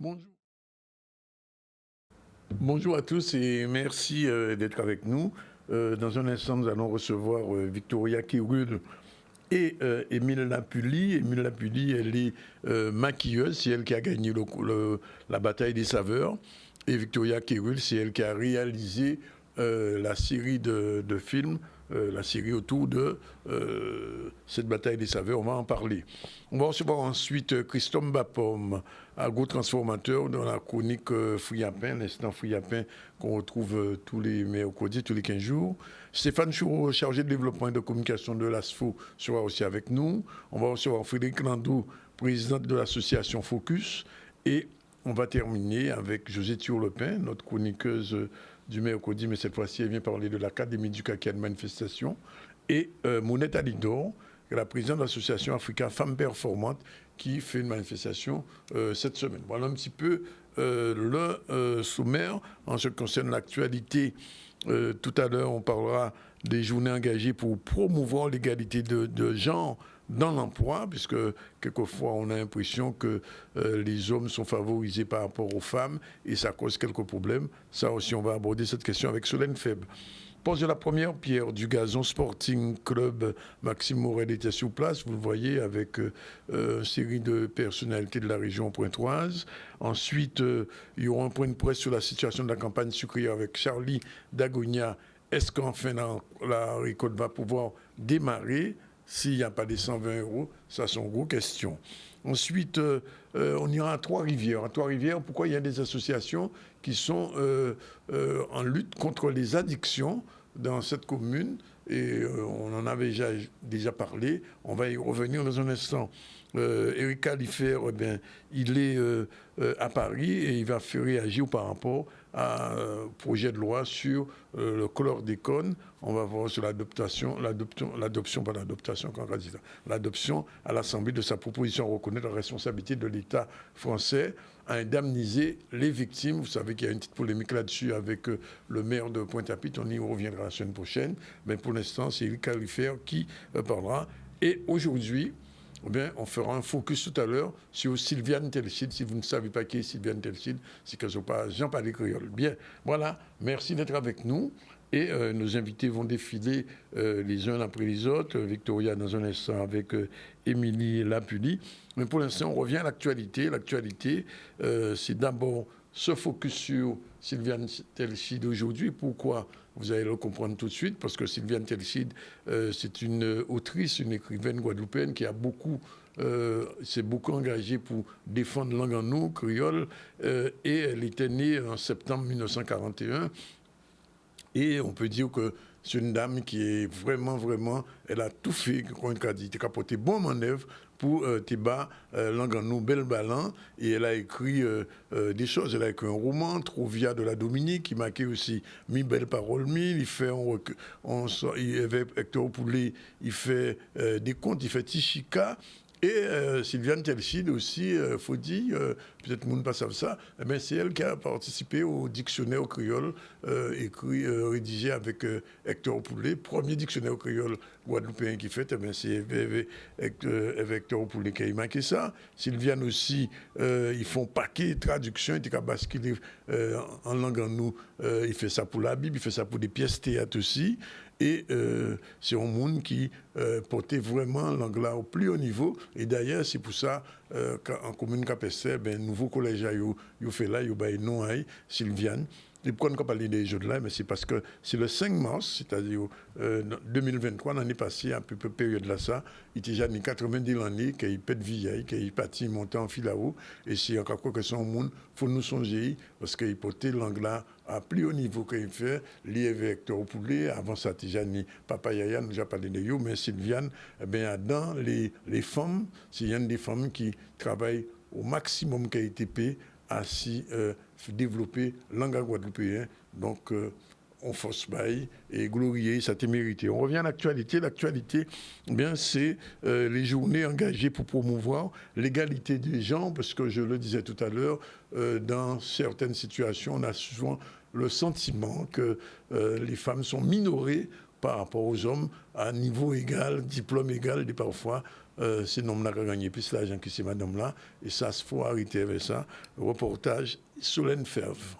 Bonjour. Bonjour à tous et merci d'être avec nous. Dans un instant, nous allons recevoir Victoria Kérul et Émile Lapully. Émile Lapully, elle est maquilleuse, c'est elle qui a gagné la bataille des saveurs. Et Victoria Kérul, c'est elle qui a réalisé la série de films, la série autour de cette bataille des saveurs. On va en parler. On va recevoir ensuite Christophe Bapom, agro-transformateur dans la chronique Fouillapin, l'instant Fouillapin qu'on retrouve tous les mercredis, tous les 15 jours. Stéphane Choureau, chargé de développement et de communication de l'ASFO, sera aussi avec nous. On va recevoir Frédéric Landou, présidente de l'association Focus. Et on va terminer avec José Turlepin, notre chroniqueuse du mercredi, mais cette fois-ci, elle vient parler de l'Académie du Caca de manifestation. Et Mounette Alidor, la présidente de l'association Africa Femmes Performantes, qui fait une manifestation cette semaine. Voilà un petit peu le sommaire en ce qui concerne l'actualité. Tout à l'heure, on parlera des journées engagées pour promouvoir l'égalité de genre dans l'emploi, puisque quelquefois on a l'impression que les hommes sont favorisés par rapport aux femmes et ça cause quelques problèmes. Ça aussi, on va aborder cette question avec Solène Faible. Pose la première pierre du Gazon Sporting Club. Maxime Morel était sur place, vous le voyez, avec une série de personnalités de la région pointoise. Ensuite, il y aura un point de presse sur la situation de la campagne sucrière avec Charlie Dagonia. Est-ce qu'enfin la récolte va pouvoir démarrer? S'il n'y a pas des 120 euros, ça sont gros questions. Ensuite, on ira à Trois-Rivières. À Trois-Rivières, pourquoi il y a des associations qui sont en lutte contre les addictions dans cette commune? Et on en avait déjà parlé. On va y revenir dans un instant. Eric Alifer, il est à Paris et il va faire réagir par rapport à un projet de loi sur le chlordécone. On va voir sur l'adoption à l'Assemblée de sa proposition à reconnaître la responsabilité de l'État français à indemniser les victimes. Vous savez qu'il y a une petite polémique là-dessus avec le maire de Pointe-à-Pitre. On y reviendra la semaine prochaine. Mais pour l'instant, c'est Eric Alifer qui parlera. Et aujourd'hui, on fera un focus tout à l'heure sur Sylviane Telchid. Si vous ne savez pas qui est Sylviane Telchid, c'est que ce n'est pas Jean-Paul Créole. Bien, voilà, merci d'être avec nous. Et nos invités vont défiler les uns après les autres. Victoria dans un instant avec Émilie Lapully. Mais pour l'instant, on revient à l'actualité. L'actualité, c'est d'abord se focus sur Sylviane Telchid aujourd'hui. Pourquoi? Vous allez le comprendre tout de suite, parce que Sylviane Telchid, c'est une autrice, une écrivaine guadeloupéenne qui a s'est beaucoup engagée pour défendre la langue en nous, créole, et elle était née en septembre 1941. Et on peut dire que c'est une dame qui est vraiment, elle a tout fait, comme on a dit, elle a porté bon manœuvre pour Théba, langue en nous, bel ballon. Et elle a écrit des choses. Elle a écrit un roman, Trovia de la Dominique, qui marquait aussi Mi belle parole, il fait, Hector Poulet, il fait des contes, il fait Tichika. Et Sylviane Telchid aussi, faut dire, peut-être que monde pas savent ça, mais c'est elle qui a participé au dictionnaire créole rédigé avec Hector Poulet, premier dictionnaire créole guadeloupéen qui fait, c'est avec Hector Poulet qui a marqué ça. Sylviane aussi, ils font paquet de traductions, ils ont basculé en langue en nous, il fait ça pour la Bible, il fait ça pour des pièces théâtre aussi. Et c'est un monde qui portait vraiment l'anglais au plus haut niveau. Et d'ailleurs, c'est pour ça qu'en commune Capester, nouveau collège, il fait là, il y a nom Sylviane. Et pourquoi on parle des jeux de là? Mais c'est parce que c'est le 5 mars, c'est-à-dire 2023, l'année passée, à peu près période là, ça, il était déjà 90 l'année, qu'il peut être vieille, qu'il parti monter en fil à haut. Et c'est encore quoi que son monde, il faut nous songer, parce qu'il portait l'anglais à plus haut niveau qu'il fait, lié avec Hector Poulet, avant ça, déjà, Papa Yaya, nous a parlé de lui, mais Sylviane, dans les femmes, c'est une des femmes qui travaillent au maximum KITP à s'y développer langue guadeloupéen. Donc, on force bail et glorier, ça t'est mérité. On revient à l'actualité. L'actualité, c'est les journées engagées pour promouvoir l'égalité des gens, parce que je le disais tout à l'heure, dans certaines situations, on a souvent le sentiment que les femmes sont minorées par rapport aux hommes à niveau égal, diplôme égal, et parfois c'est l'homme-là qui a gagné plus l'argent que c'est madame-là. Et ça, il faut arrêter avec ça. Reportage Solène Ferve.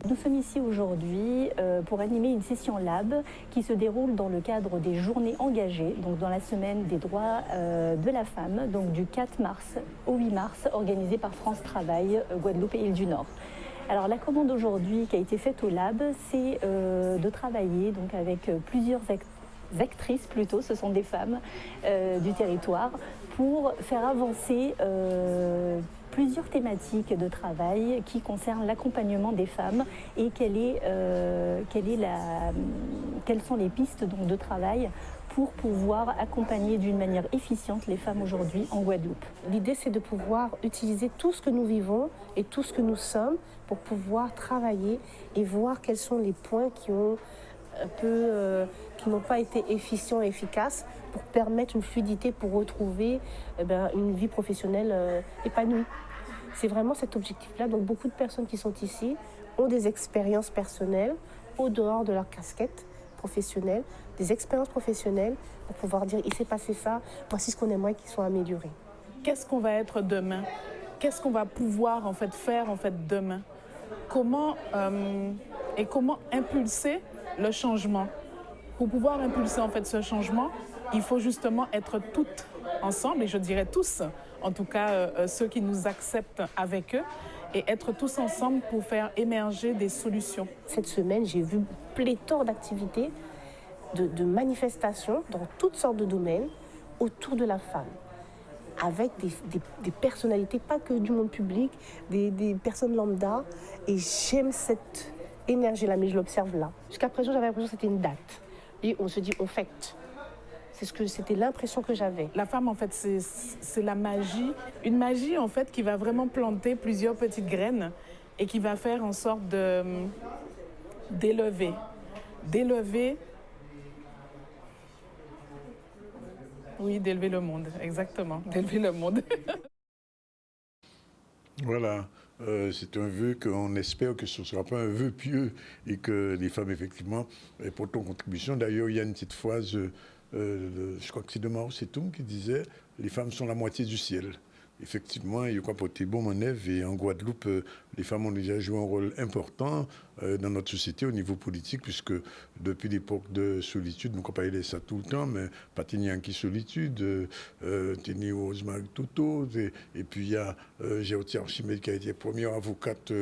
Nous sommes ici aujourd'hui pour animer une session lab qui se déroule dans le cadre des journées engagées, donc dans la semaine des droits de la femme, donc du 4 mars au 8 mars, organisée par France Travail, Guadeloupe et Île du Nord. Alors la commande aujourd'hui qui a été faite au lab, c'est de travailler donc avec plusieurs actrices plutôt, ce sont des femmes du territoire, pour faire avancer plusieurs thématiques de travail qui concernent l'accompagnement des femmes et quelles sont les pistes donc, de travail pour pouvoir accompagner d'une manière efficiente les femmes aujourd'hui en Guadeloupe. L'idée, c'est de pouvoir utiliser tout ce que nous vivons et tout ce que nous sommes pour pouvoir travailler et voir quels sont les points qui ont qui n'ont pas été efficients et efficaces pour permettre une fluidité, pour retrouver une vie professionnelle épanouie. C'est vraiment cet objectif-là. Donc beaucoup de personnes qui sont ici ont des expériences personnelles au dehors de leur casquette professionnelle, des expériences professionnelles pour pouvoir dire il s'est passé ça, voici ce qu'on aimerait qu'ils soient améliorés. Qu'est-ce qu'on va être demain? Qu'est-ce qu'on va pouvoir faire demain? Comment impulser le changement? Pour pouvoir impulser ce changement, il faut justement être toutes ensemble, et je dirais tous, en tout cas ceux qui nous acceptent avec eux, et être tous ensemble pour faire émerger des solutions. Cette semaine, j'ai vu pléthore d'activités, de manifestations dans toutes sortes de domaines autour de la femme, avec des personnalités, pas que du monde public, des personnes lambda, et j'aime cette énergie-là, mais je l'observe là. Jusqu'à présent, j'avais l'impression que c'était une date. Et on se dit, on fête. C'était l'impression que j'avais. La femme, en fait, c'est la magie. Une magie, en fait, qui va vraiment planter plusieurs petites graines et qui va faire en sorte d'élever. Oui, d'élever le monde, exactement. D'élever le monde. Voilà. C'est un vœu qu'on espère que ce ne sera pas un vœu pieux et que les femmes, effectivement, portent une contribution. D'ailleurs, il y a une petite phrase, je crois que c'est de Mao Tse-tung qui disait « Les femmes sont la moitié du ciel ». Effectivement, il y a quoi porter bon manœuvre et en Guadeloupe, les femmes ont déjà joué un rôle important dans notre société au niveau politique, puisque depuis l'époque de solitude, nous parlons de ça tout le temps, mais Patignan qui solitude, Téni Rosemary Toto, et puis il y a Géotie Archimède qui a été première avocate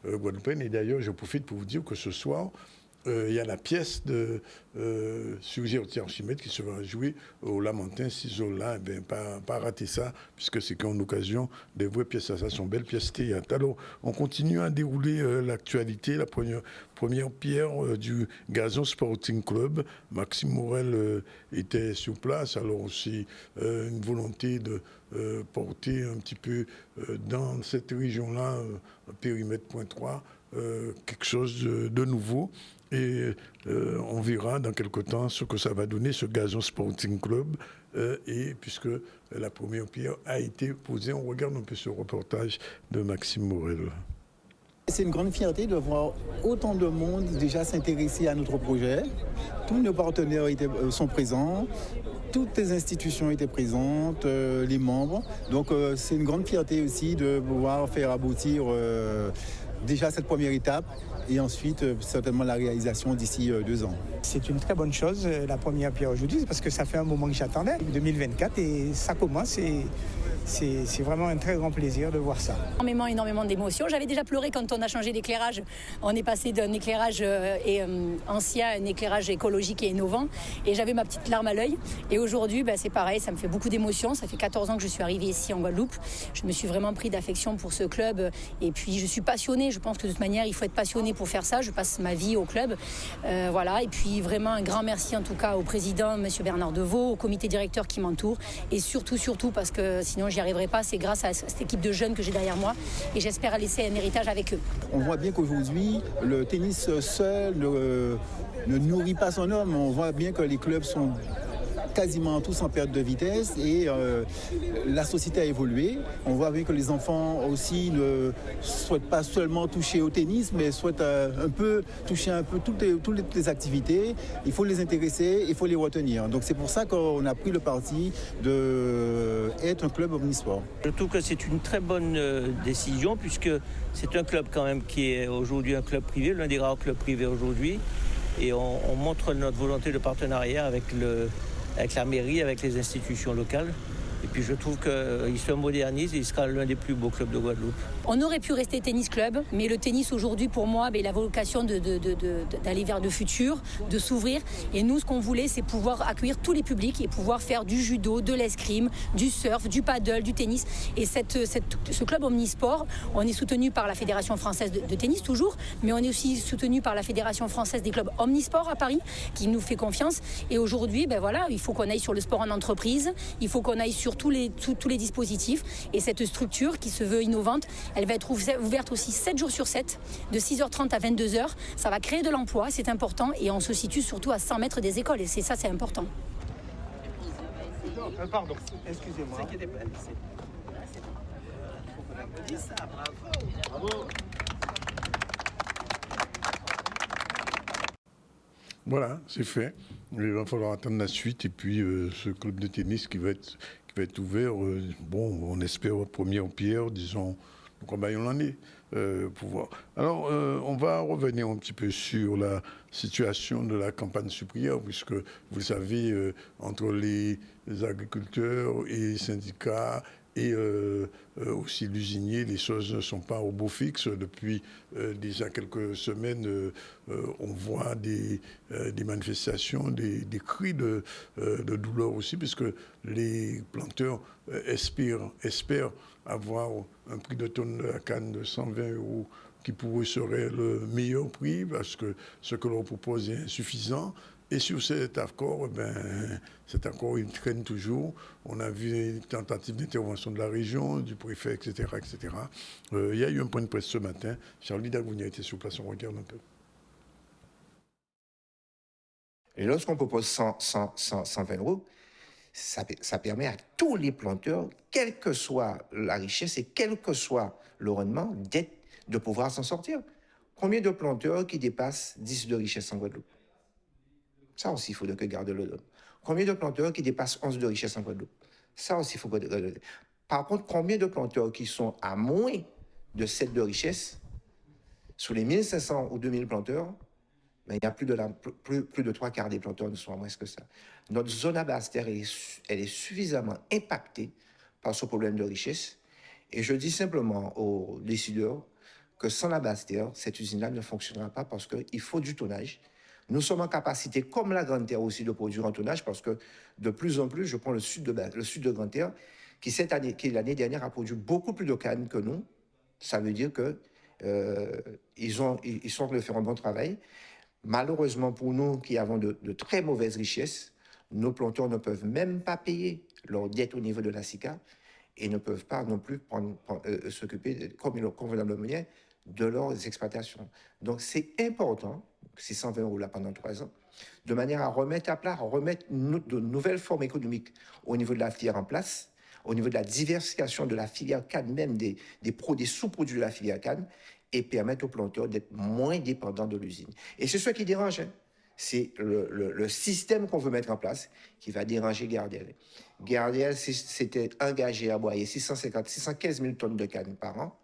guadeloupéenne. Et d'ailleurs, je profite pour vous dire que ce soir, il y a la pièce sur Géotie Archimède qui sera jouée au Lamentin Cisola. Pas rater ça, puisque c'est qu'en occasion des vraies pièces. Ça sont belles pièces théâtre. Alors, on continue à dérouler l'actualité. La première pierre du Gazon Sporting Club. Maxime Morel était sur place. Alors aussi, une volonté de porter un petit peu dans cette région-là, périmètre point 3, quelque chose de nouveau. Et on verra dans quelque temps ce que ça va donner, ce Gazon Sporting Club. Et puisque la première pierre a été posée, on regarde un peu ce reportage de Maxime Morel. C'est une grande fierté de voir autant de monde déjà s'intéresser à notre projet. Tous nos partenaires sont présents, toutes les institutions étaient présentes, les membres. Donc c'est une grande fierté aussi de pouvoir faire aboutir déjà cette première étape et ensuite certainement la réalisation d'ici 2 ans. C'est une très bonne chose, la première pierre aujourd'hui, parce que ça fait un moment que j'attendais, 2024, et ça commence et c'est vraiment un très grand plaisir de voir ça. Énormément d'émotions. J'avais déjà pleuré quand on a changé d'éclairage. On est passé d'un éclairage ancien à un éclairage écologique et innovant. Et j'avais ma petite larme à l'œil. Et aujourd'hui, c'est pareil, ça me fait beaucoup d'émotions. Ça fait 14 ans que je suis arrivée ici en Guadeloupe. Je me suis vraiment pris d'affection pour ce club. Et puis, je suis passionnée. Je pense que de toute manière, il faut être passionné pour faire ça. Je passe ma vie au club. Voilà. Et puis, vraiment, un grand merci en tout cas au président, M. Bernard Deveau, au comité directeur qui m'entoure. Et surtout, parce que sinon, j'y arriverai pas. C'est grâce à cette équipe de jeunes que j'ai derrière moi. Et j'espère laisser un héritage avec eux. On voit bien qu'aujourd'hui, le tennis seul ne nourrit pas son homme. On voit bien que les clubs sont quasiment tous en perte de vitesse et la société a évolué. On voit bien que les enfants aussi ne souhaitent pas seulement toucher au tennis, mais souhaitent un peu toucher un peu toutes les activités. Il faut les intéresser, il faut les retenir. Donc c'est pour ça qu'on a pris le parti d'être un club omnisport. Je trouve que c'est une très bonne décision puisque c'est un club quand même qui est aujourd'hui un club privé, l'un des rares clubs privés aujourd'hui. Et on montre notre volonté de partenariat avec la mairie, avec les institutions locales. Et puis je trouve qu'il se modernise et il sera l'un des plus beaux clubs de Guadeloupe. On aurait pu rester tennis club, mais le tennis aujourd'hui pour moi, il a vocation d'aller vers le futur, de s'ouvrir. Et nous, ce qu'on voulait, c'est pouvoir accueillir tous les publics et pouvoir faire du judo, de l'escrime, du surf, du paddle, du tennis. Et ce club omnisport, on est soutenu par la Fédération française de tennis toujours, mais on est aussi soutenu par la Fédération française des clubs omnisport à Paris, qui nous fait confiance. Et aujourd'hui, il faut qu'on aille sur le sport en entreprise, il faut qu'on aille sur tous les dispositifs. Et cette structure qui se veut innovante, elle va être ouverte aussi 7 jours sur 7, de 6h30 à 22h. Ça va créer de l'emploi, c'est important. Et on se situe surtout à 100 mètres des écoles. Et c'est important. Pardon, excusez-moi. Voilà, c'est fait. Il va falloir attendre la suite et puis ce club de tennis qui va être ouvert, on espère première pierre, disons, donc on l'année pour voir. Alors, on va revenir un petit peu sur la situation de la campagne sucrière, puisque, vous le savez, entre les agriculteurs et les syndicats et aussi l'usinier, les choses ne sont pas au beau fixe. Depuis déjà quelques semaines, on voit des manifestations, des cris de douleur aussi, puisque les planteurs espèrent avoir un prix de tonne de la canne de 120 € qui pour eux serait le meilleur prix, parce que ce que l'on propose est insuffisant. Et sur cet accord, il traîne toujours. On a vu une tentative d'intervention de la région, du préfet, etc. etc. Il y a eu un point de presse ce matin. Charlie Dagounia était sur place, on regarde un peu. Et lorsqu'on propose 120 €, ça permet à tous les planteurs, quelle que soit la richesse et quel que soit le rendement, de pouvoir s'en sortir. Combien de planteurs qui dépassent 10 de richesse en Guadeloupe? Ça aussi, il faut que garder le don. Combien de planteurs qui dépassent 11 de richesse en Guadeloupe? Ça aussi, il faut garder le don. Par contre, combien de planteurs qui sont à moins de 7 de richesse, sur les 1500 ou 2000 planteurs, il y a plus de 3/4 des planteurs ne sont à moins que ça. Notre zone à basse-terre, elle est suffisamment impactée par ce problème de richesse. Et je dis simplement aux décideurs que sans la basse-terre, cette usine-là ne fonctionnera pas parce qu'il faut du tonnage. Nous sommes en capacité, comme la Grande Terre aussi, de produire en tonnage parce que de plus en plus, je prends le sud de Grande Terre, qui l'année dernière a produit beaucoup plus de canne que nous. Ça veut dire qu'ils sont en train de faire un bon travail. Malheureusement pour nous qui avons de très mauvaises richesses, nos planteurs ne peuvent même pas payer leur dette au niveau de la SICA et ne peuvent pas non plus s'occuper convenablement de leurs exploitations. Donc c'est important, ces 120 € là pendant 3 ans, de manière à remettre à plat, remettre de nouvelles formes économiques au niveau de la filière en place, au niveau de la diversification de la filière canne, même des sous-produits de la filière canne, et permettre aux planteurs d'être moins dépendants de l'usine. Et c'est ce qui dérange, hein. C'est le système qu'on veut mettre en place qui va déranger Gardel. Gardel s'était engagé à broyer 615 000 tonnes de canne par an.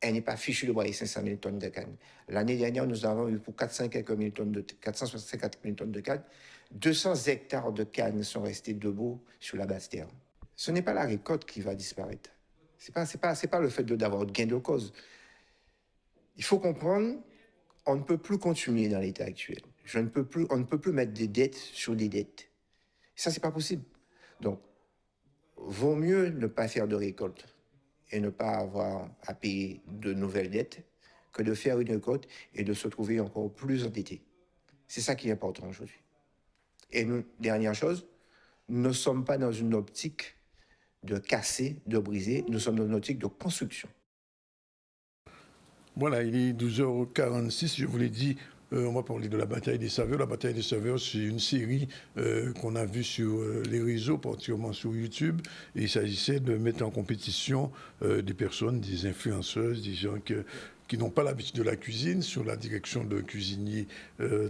Elle n'est pas fichue de broyer 500 000 tonnes de canne. L'année dernière, nous avons eu pour 464 000 tonnes de canne. 200 hectares de canne sont restés debout sur la basse terre. Ce n'est pas la récolte qui va disparaître. C'est pas le fait d'avoir gain de cause. Il faut comprendre, on ne peut plus continuer dans l'état actuel. On ne peut plus mettre des dettes sur des dettes. Ça, c'est pas possible. Donc, vaut mieux ne pas faire de récolte et ne pas avoir à payer de nouvelles dettes que de faire une récolte et de se trouver encore plus endetté. C'est ça qui est important aujourd'hui. Et nous, dernière chose, nous ne sommes pas dans une optique de casser, de briser, nous sommes dans une optique de construction. Voilà, il est 12h46, je vous l'ai dit on va parler de la bataille des saveurs. La bataille des saveurs, c'est une série qu'on a vue sur les réseaux, particulièrement sur YouTube. Et il s'agissait de mettre en compétition des personnes, des influenceuses, des gens qui n'ont pas l'habitude de la cuisine, sur la direction d'un cuisinier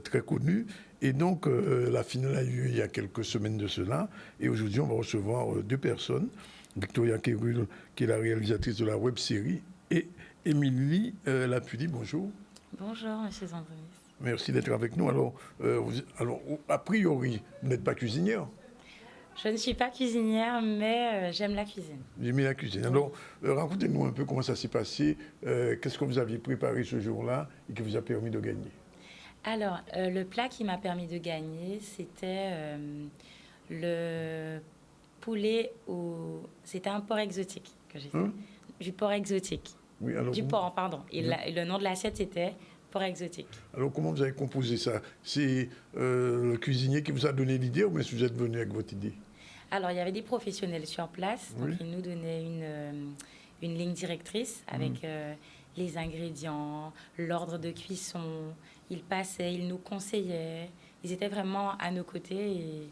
très connu. Et donc, la finale a eu lieu il y a quelques semaines de cela. Et aujourd'hui, on va recevoir deux personnes. Victoria Kérul, qui est la réalisatrice de la web-série, et Émilie Lapully. Bonjour. Bonjour, monsieur Zandonis. Merci d'être avec nous. Alors, a priori, vous n'êtes pas cuisinière? Je ne suis pas cuisinière, mais j'aime la cuisine. J'aime la cuisine. Alors, racontez-nous un peu comment ça s'est passé. Qu'est-ce que vous aviez préparé ce jour-là et qui vous a permis de gagner? Alors, le plat qui m'a permis de gagner, c'était le poulet c'était un porc exotique que j'ai fait. Du porc exotique. Oui, alors du porc, pardon. Et le nom de l'assiette, c'était porc exotique. Alors, comment vous avez composé ça? C'est le cuisinier qui vous a donné l'idée ou bien vous êtes venu avec votre idée? Alors, il y avait des professionnels sur place. Donc, ils nous donnaient une ligne directrice avec les ingrédients, l'ordre de cuisson. Ils passaient, ils nous conseillaient. Ils étaient vraiment à nos côtés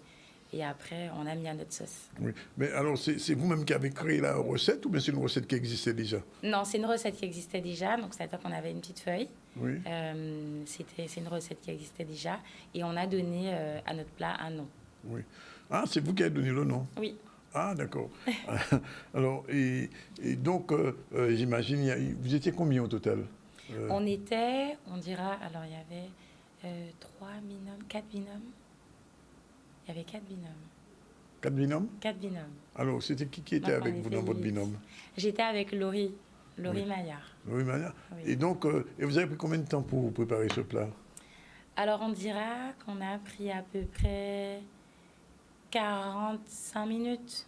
et après, on a mis à notre sauce. Oui. Mais alors, c'est vous-même qui avez créé la recette ou bien c'est une recette qui existait déjà? Non, c'est une recette qui existait déjà. Donc, c'est-à-dire qu'on avait une petite feuille. Oui. C'est une recette qui existait déjà. Et on a donné à notre plat un nom. Oui. Ah, c'est vous qui avez donné le nom? Oui. Ah, d'accord. Alors, et donc, j'imagine, vous étiez combien au total? On était, on dira, alors il y avait 3 binômes, 4 binômes. Il y avait 4 binômes. 4 binômes? 4 binômes. Alors, c'était qui était avec vous dans votre binôme? J'étais avec Laurie Maillard. Laurie Maillard. Oui. Et donc, et vous avez pris combien de temps pour préparer ce plat? Alors, on dira qu'on a pris à peu près 45 minutes.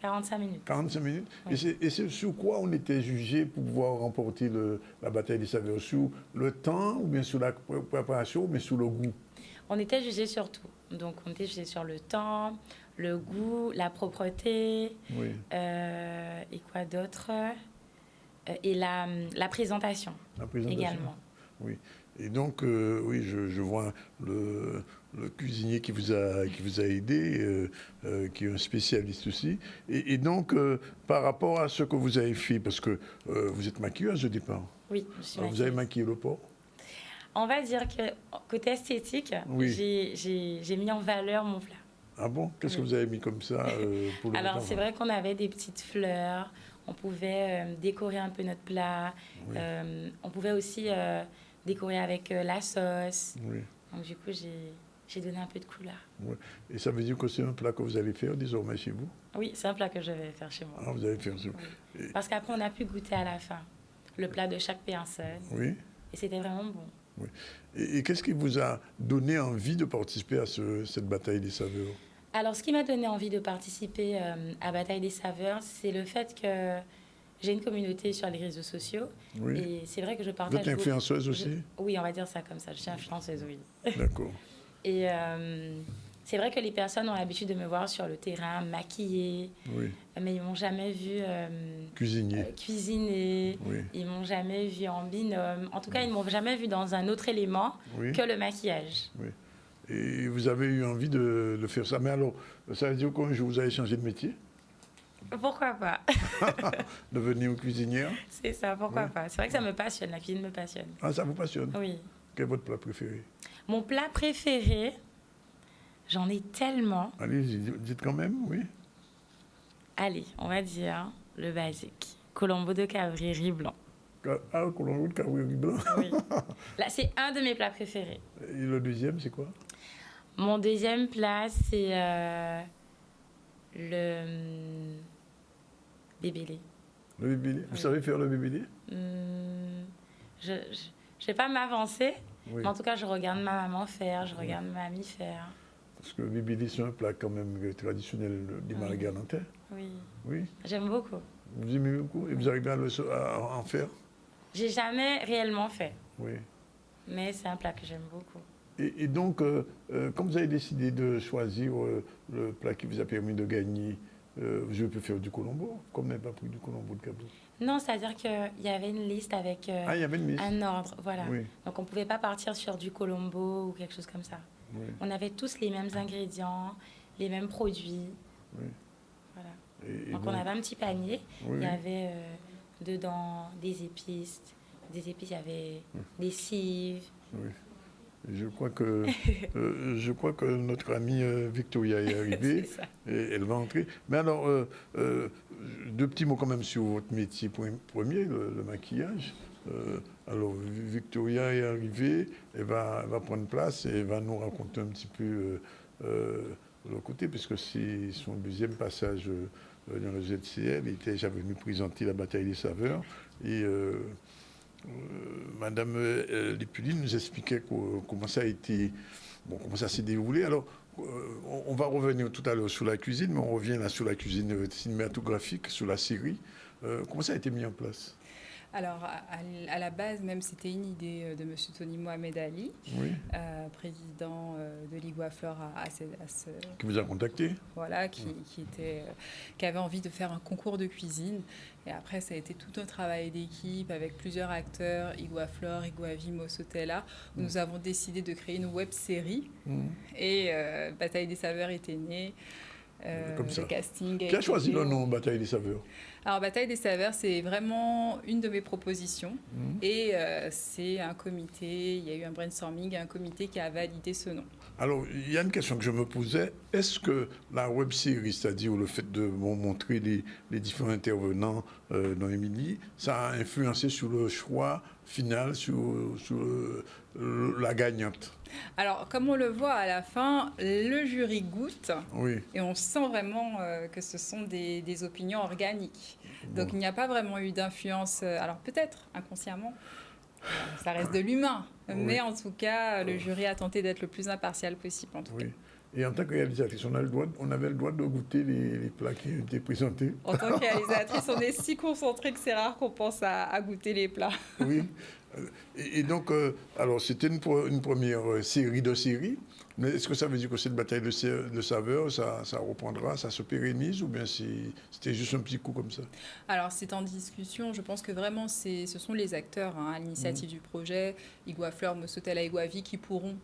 45 minutes. 45 minutes. Oui. Et c'est sur quoi on était jugé pour pouvoir remporter la bataille des saveurs? Sur le temps, ou bien sur la préparation, mais sur le goût? On était jugé sur tout. Donc, on était jugé sur le temps, le goût, la propreté, et quoi d'autre? Et la présentation. La présentation également. Oui. Et donc, oui, je vois le cuisinier qui vous a aidé, qui est un spécialiste aussi. Et donc, par rapport à ce que vous avez fait, parce que vous êtes maquilleuse au départ. Oui, je suis maquilleuse. Vous avez maquillé le porc? On va dire que côté esthétique, j'ai mis en valeur mon plat. Ah bon? Qu'est-ce que vous avez mis comme ça pour le Alors, c'est vrai qu'on avait des petites fleurs. On pouvait décorer un peu notre plat. Oui. On pouvait aussi décorer avec la sauce. Oui. Donc, du coup, j'ai donné un peu de couleur. Oui. Et ça veut dire que c'est un plat que vous allez faire désormais chez vous? Oui, c'est un plat que je vais faire chez moi. Ah, vous allez faire ça. Oui. Parce qu'après, on a pu goûter à la fin le plat de chaque personne. Oui. Et c'était vraiment bon. Oui. Et qu'est-ce qui vous a donné envie de participer à cette bataille des saveurs? Alors, ce qui m'a donné envie de participer à Bataille des saveurs, c'est le fait que j'ai une communauté sur les réseaux sociaux. Oui. Et c'est vrai que je partage... Vous êtes influenceuse aussi? Oui, on va dire ça comme ça. Je suis influenceuse, oui. D'accord. Et c'est vrai que les personnes ont l'habitude de me voir sur le terrain, maquillée. Oui. Mais ils ne m'ont jamais vu cuisiner. Oui. Ils ne m'ont jamais vu en binôme. En tout cas, ils ne m'ont jamais vu dans un autre élément que le maquillage. Oui. Et vous avez eu envie de faire ça. Mais alors, ça veut dire qu'un jour, vous avez changé de métier? Pourquoi pas? Devenir cuisinière? C'est ça, pourquoi pas? C'est vrai que ça me passionne, la cuisine me passionne. Ah, ça vous passionne? Oui. Quel est votre plat préféré? Mon plat préféré, j'en ai tellement. Allez, dites quand même, oui. Allez, on va dire le basique. Colombo de Cavrier riz blanc. Ah, colombo de Cavrier riz blanc? Oui. Là, c'est un de mes plats préférés. Et le deuxième, c'est quoi? Mon deuxième plat, c'est le bébélé. Le bébélé? Vous savez faire le bébélé? Je ne vais pas m'avancer, mais en tout cas, je regarde ma maman faire, je regarde ma mamie faire. Parce que le bébélé, c'est un plat quand même traditionnel des Marguerite nantais. Oui. Oui. J'aime beaucoup. Vous aimez beaucoup? Et vous arrivez à en faire? J'ai jamais réellement fait. Oui. Mais c'est un plat que j'aime beaucoup. Et donc, quand vous avez décidé de choisir le plat qui vous a permis de gagner je peux faire du Colombo, comme elle n'a pas pris du Colombo de Cabot. Non, c'est-à-dire qu'il y avait une liste avec Il y avait une liste. un ordre, voilà. Oui. Donc on ne pouvait pas partir sur du Colombo ou quelque chose comme ça. Oui. On avait tous les mêmes ingrédients, les mêmes produits. Oui. Voilà. Et Donc on avait un petit panier. Oui. Il y avait dedans des épices. Des épices, il y avait des cives. Oui. Je crois que notre amie Victoria est arrivée. C'est ça. Et elle va entrer. Mais alors, deux petits mots quand même sur votre métier premier, le maquillage. Alors, Victoria est arrivée, elle va prendre place et elle va nous raconter un petit peu le côté, puisque c'est son deuxième passage dans le ZCL. Il était déjà venu présenter la bataille des saveurs. Et Madame Lépuli nous expliquait comment ça a été, comment ça s'est déroulé. Alors, on va revenir tout à l'heure sur la cuisine, mais on revient là sur la cuisine cinématographique, sur la série. Comment ça a été mis en place? Alors, à la base, même, c'était une idée de M. Tony Mohamed Ali, Oui. président de l'Iguafleur Qui vous a contacté? Voilà, qui avait envie de faire un concours de cuisine. Et après, ça a été tout un travail d'équipe avec plusieurs acteurs, Iguafleur, Iguavi, Mossotella, où nous avons décidé de créer une web-série. Et Bataille des saveurs était née. Comme ça. Le casting Qui a choisi le nom Bataille des saveurs? Alors, Bataille des saveurs, c'est vraiment une de mes propositions. Et c'est un comité, il y a eu un brainstorming, un comité qui a validé ce nom. Alors, il y a une question que je me posais. Est-ce que la web-série, c'est-à-dire le fait de montrer les différents intervenants dans Émilie, ça a influencé sur le choix final, sur la gagnante? Alors, comme on le voit à la fin, le jury goûte. Oui. Et on sent vraiment que ce sont des opinions organiques. Donc, il n'y a pas vraiment eu d'influence, alors peut-être inconsciemment, ça reste de l'humain. Oui. Mais en tout cas, le jury a tenté d'être le plus impartial possible, en tout cas. Et en tant que réalisatrice, on avait le droit de goûter les plats qui étaient présentés. En tant que réalisatrice, on est si concentré que c'est rare qu'on pense à goûter les plats. Oui. Et donc, alors c'était une première série de séries. Mais est-ce que ça veut dire que cette bataille de saveurs, ça reprendra, ça se pérennise, ou bien c'était juste un petit coup comme ça? Alors, c'est en discussion. Je pense que vraiment, ce sont les acteurs à l'initiative du projet, Iguafleur, Mossotella, Iguavi, qui pourront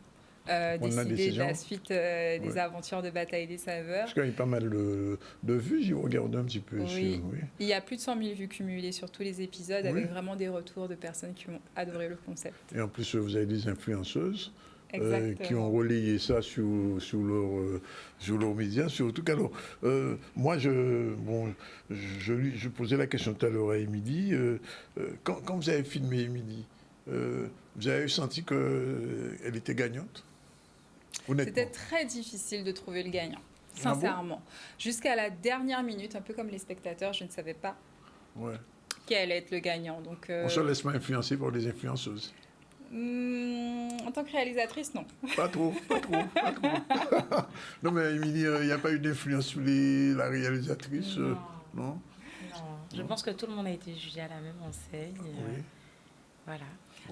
décider de la suite des aventures de Bataille des saveurs. Parce qu'il y a pas mal de vues, j'y regarde un petit peu. Oui. Il y a plus de 100 000 vues cumulées sur tous les épisodes, avec vraiment des retours de personnes qui ont adoré le concept. Et en plus, vous avez des influenceuses qui ont Exactement. relayé ça sur leurs médias. Surtout qu'alors, moi, je posais la question tout à l'heure à Émilie. Quand vous avez filmé Émilie, vous avez senti qu'elle était gagnante? C'était très difficile de trouver le gagnant, sincèrement. Jusqu'à la dernière minute, un peu comme les spectateurs, je ne savais pas qui allait être le gagnant. Donc, on ne se laisse pas influencer par des influenceuses? En tant que réalisatrice, non. Pas trop. Non, mais Émilie, il n'y a pas eu d'influence sur la réalisatrice? Non. Non. Je pense que tout le monde a été jugé à la même enseigne. Voilà.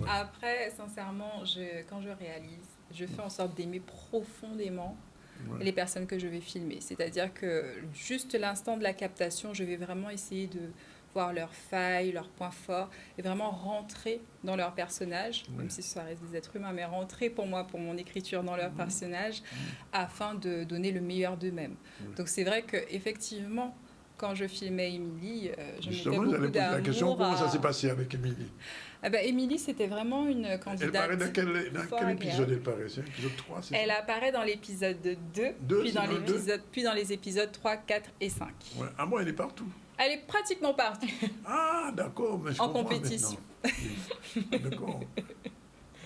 Après, sincèrement, quand je réalise, je fais en sorte d'aimer profondément les personnes que je vais filmer. C'est-à-dire que juste l'instant de la captation, je vais vraiment essayer de voir leurs failles, leurs points forts, et vraiment rentrer dans leur personnage, même si ça reste des êtres humains, mais rentrer pour moi, pour mon écriture dans leur personnage, afin de donner le meilleur d'eux-mêmes. Donc c'est vrai qu'effectivement, quand je filmais Émilie, je mettais beaucoup d'amour. La question, comment ça s'est passé avec Émilie? Émilie, c'était vraiment une candidate. Elle paraît dans quel épisode elle paraît? C'est l'épisode 3, c'est ça? Elle apparaît dans l'épisode 2, puis dans les épisodes 3, 4 et 5. Ouais. Ah bon, elle est partout? Elle est pratiquement partout. Ah, d'accord. Mais je en compétition. D'accord.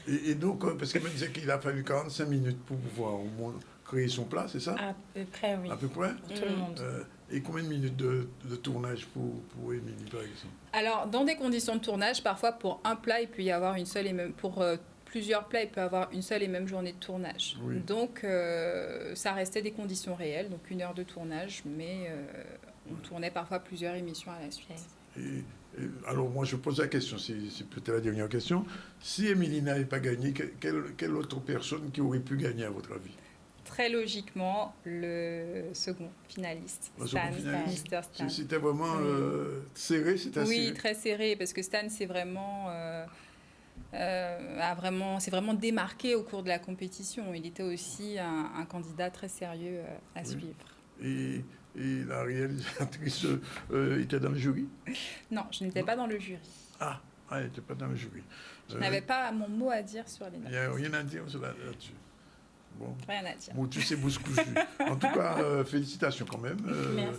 Et donc, parce qu'elle me disait qu'il a fallu 45 minutes pour pouvoir au moins créer son plat, c'est ça? À peu près, oui. À peu près? Pour tout le monde. Et combien de minutes de tournage pour Émilie, par exemple? Alors, dans des conditions de tournage, parfois pour un plat, il peut y avoir une seule et même... Pour plusieurs plats, il peut y avoir une seule et même journée de tournage. Oui. Donc, ça restait des conditions réelles, donc 1 heure de tournage, mais on tournait parfois plusieurs émissions à la suite. Alors, moi, je pose la question, c'est peut-être la dernière question. Si Émilie n'avait pas gagné, quelle autre personne qui aurait pu gagner, à votre avis? très logiquement le second finaliste, Stan, Mr. Stan. C'était vraiment serré, c'était Oui, serré. très serré, parce que Stan, c'est vraiment démarqué au cours de la compétition. Il était aussi un candidat très sérieux à suivre. Et la réalisatrice était dans le jury? Non, je n'étais pas dans le jury. Ah, elle n'était pas dans le jury. Je n'avais pas mon mot à dire sur les notes. Il n'y a rien à dire là-dessus. Bon. Rien à dire. Bon, tu sais, bouge cousu. En tout cas, félicitations quand même. Merci.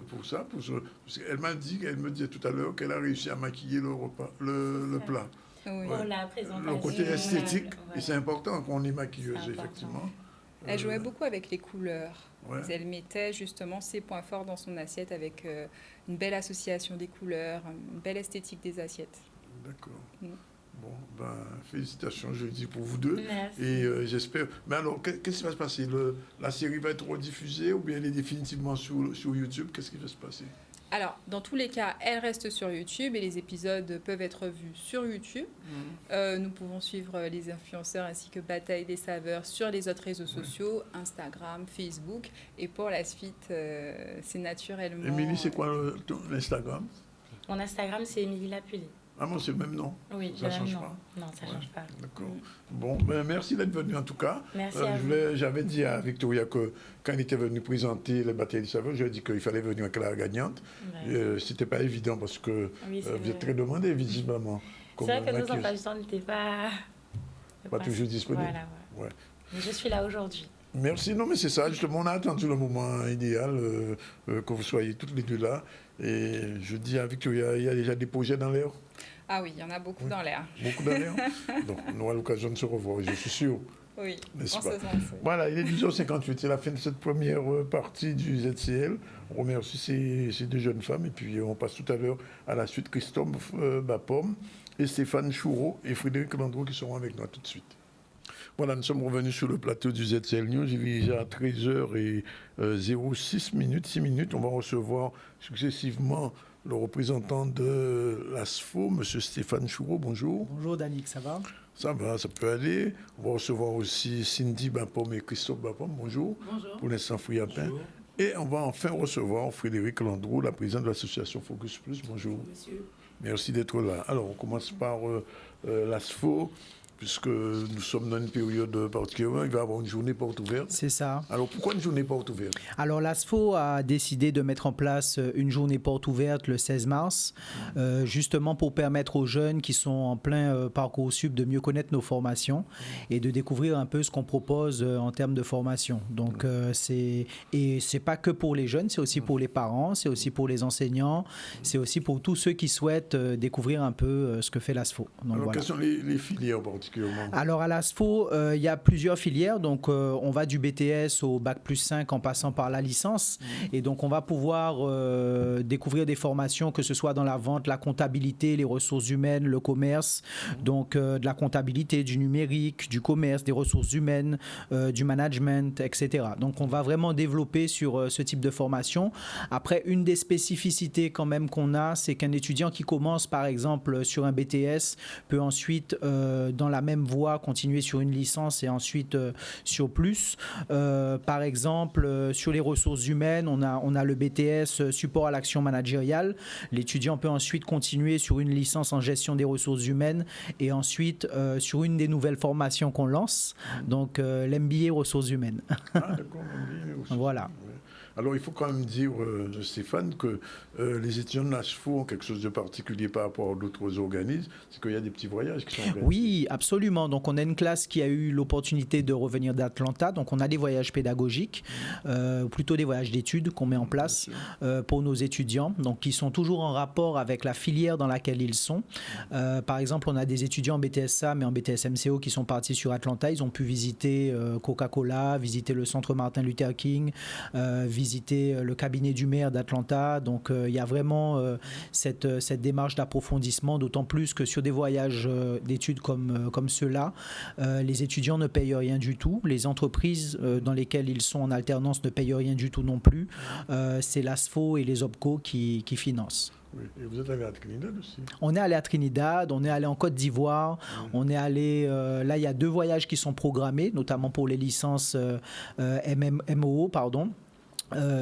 Pour ça. Parce qu'elle me disait tout à l'heure qu'elle a réussi à maquiller le plat. Oui. Pour la présentation. Le côté esthétique, Ouais. et c'est important qu'on est maquilleuse, C'est important. effectivement. Elle jouait beaucoup avec les couleurs. Ouais. Elle mettait justement ses points forts dans son assiette avec une belle association des couleurs, une belle esthétique des assiettes. D'accord. Mm. Bon, ben, félicitations, je le dis pour vous deux. Merci. Et j'espère. Mais alors, qu'est-ce qui va se passer? La série va être rediffusée ou bien elle est définitivement sur YouTube? Qu'est-ce qui va se passer? Alors, dans tous les cas, elle reste sur YouTube et les épisodes peuvent être vus sur YouTube. Nous pouvons suivre les influenceurs ainsi que Bataille des Saveurs sur les autres réseaux sociaux, Instagram, Facebook. Et pour la suite, c'est naturellement... Émilie, c'est quoi l'Instagram? Mon Instagram, c'est Émilie Lapully. Ah non, c'est le même nom? Oui, Ça j'ai le change même nom. pas? Non, ça ne change pas. D'accord. Bon, ben, merci d'être venu en tout cas. Merci à vous. J'avais dit à Victoria que quand il était venu présenter les batailles des saveurs, je lui ai dit qu'il fallait venir avec la gagnante. Ouais. C'était pas évident parce que Oui, c'est vous êtes vrai. très demandé visiblement. C'est vrai que nos emplois du temps n'étaient pas toujours disponibles. Voilà, ouais. Ouais. Mais je suis là aujourd'hui. Merci. Non, mais c'est ça. Justement, on a attendu le moment idéal que vous soyez toutes les deux là. Et je dis à Victoria, il y a déjà des projets dans l'air. Ah oui, il y en a beaucoup dans l'air. Beaucoup dans l'air. Donc, on aura l'occasion de se revoir, je suis sûr. Oui, N'est-ce en pas? ce sens, oui. Voilà, il est 10h58, c'est la fin de cette première partie du ZCL. On remercie ces deux jeunes femmes et puis on passe tout à l'heure à la suite Christophe Bapom et Stéphane Choureau et Frédéric Landreau qui seront avec nous tout de suite. Voilà, nous sommes revenus sur le plateau du ZCL News. Il est déjà 13h06 minutes. On va recevoir successivement le représentant de l'ASFO, M. Stéphane Choureau. Bonjour. Bonjour Danick, ça va? Ça va, ça peut aller. On va recevoir aussi Cindy Bapom et Christophe Bapom. Bonjour. Bonjour. Pour l'instant, Friapin. Et on va enfin recevoir Frédéric Landreau, la présidente de l'association Focus Plus. Bonjour. Monsieur. Merci d'être là. Alors, on commence par l'ASFO, puisque nous sommes dans une période particulière. Il va y avoir une journée porte ouverte. C'est ça. Alors, pourquoi une journée porte ouverte? Alors l'ASFO a décidé de mettre en place une journée porte ouverte le 16 mars, justement pour permettre aux jeunes qui sont en plein Parcoursup de mieux connaître nos formations et de découvrir un peu ce qu'on propose en termes de formation. Donc c'est pas que pour les jeunes, c'est aussi pour les parents, c'est aussi pour les enseignants, c'est aussi pour tous ceux qui souhaitent découvrir un peu ce que fait l'ASFO. Donc, Alors, voilà. quelles sont les filières particulièrement? Alors à l'ASFO, il y a plusieurs filières. Donc on va du BTS au Bac+5 en passant par la licence. Et donc on va pouvoir découvrir des formations, que ce soit dans la vente, la comptabilité, les ressources humaines, le commerce. Donc de la comptabilité, du numérique, du commerce, des ressources humaines, du management, etc. Donc on va vraiment développer sur ce type de formation. Après, une des spécificités quand même qu'on a, c'est qu'un étudiant qui commence par exemple sur un BTS peut ensuite dans la même voie continuer sur une licence et ensuite sur plus. Par exemple, sur les ressources humaines, on a le BTS support à l'action managériale. L'étudiant peut ensuite continuer sur une licence en gestion des ressources humaines et ensuite sur une des nouvelles formations qu'on lance, donc l'MBA ressources humaines. Ah, d'accord, MBA aussi. Voilà. Alors, il faut quand même dire, Stéphane, que les étudiants de l'ASFO ont quelque chose de particulier par rapport à d'autres organismes, c'est qu'il y a des petits voyages qui sont organisés. Oui, absolument. Donc, on a une classe qui a eu l'opportunité de revenir d'Atlanta. Donc, on a des voyages pédagogiques, plutôt des voyages d'études qu'on met en place pour nos étudiants, donc qui sont toujours en rapport avec la filière dans laquelle ils sont. Par exemple, on a des étudiants en BTSA, mais en BTS MCO qui sont partis sur Atlanta. Ils ont pu visiter Coca-Cola, visiter le centre Martin Luther King, visiter le cabinet du maire d'Atlanta. Donc il y a vraiment cette démarche d'approfondissement, d'autant plus que sur des voyages d'études comme ceux-là, les étudiants ne payent rien du tout. Les entreprises dans lesquelles ils sont en alternance ne payent rien du tout non plus. C'est l'ASFO et les OPCO qui financent. Oui. Et vous êtes allé à Trinidad aussi? On est allé à Trinidad, on est allé en Côte d'Ivoire, on est allé, là il y a 2 voyages qui sont programmés, notamment pour les licences MMO, pardon.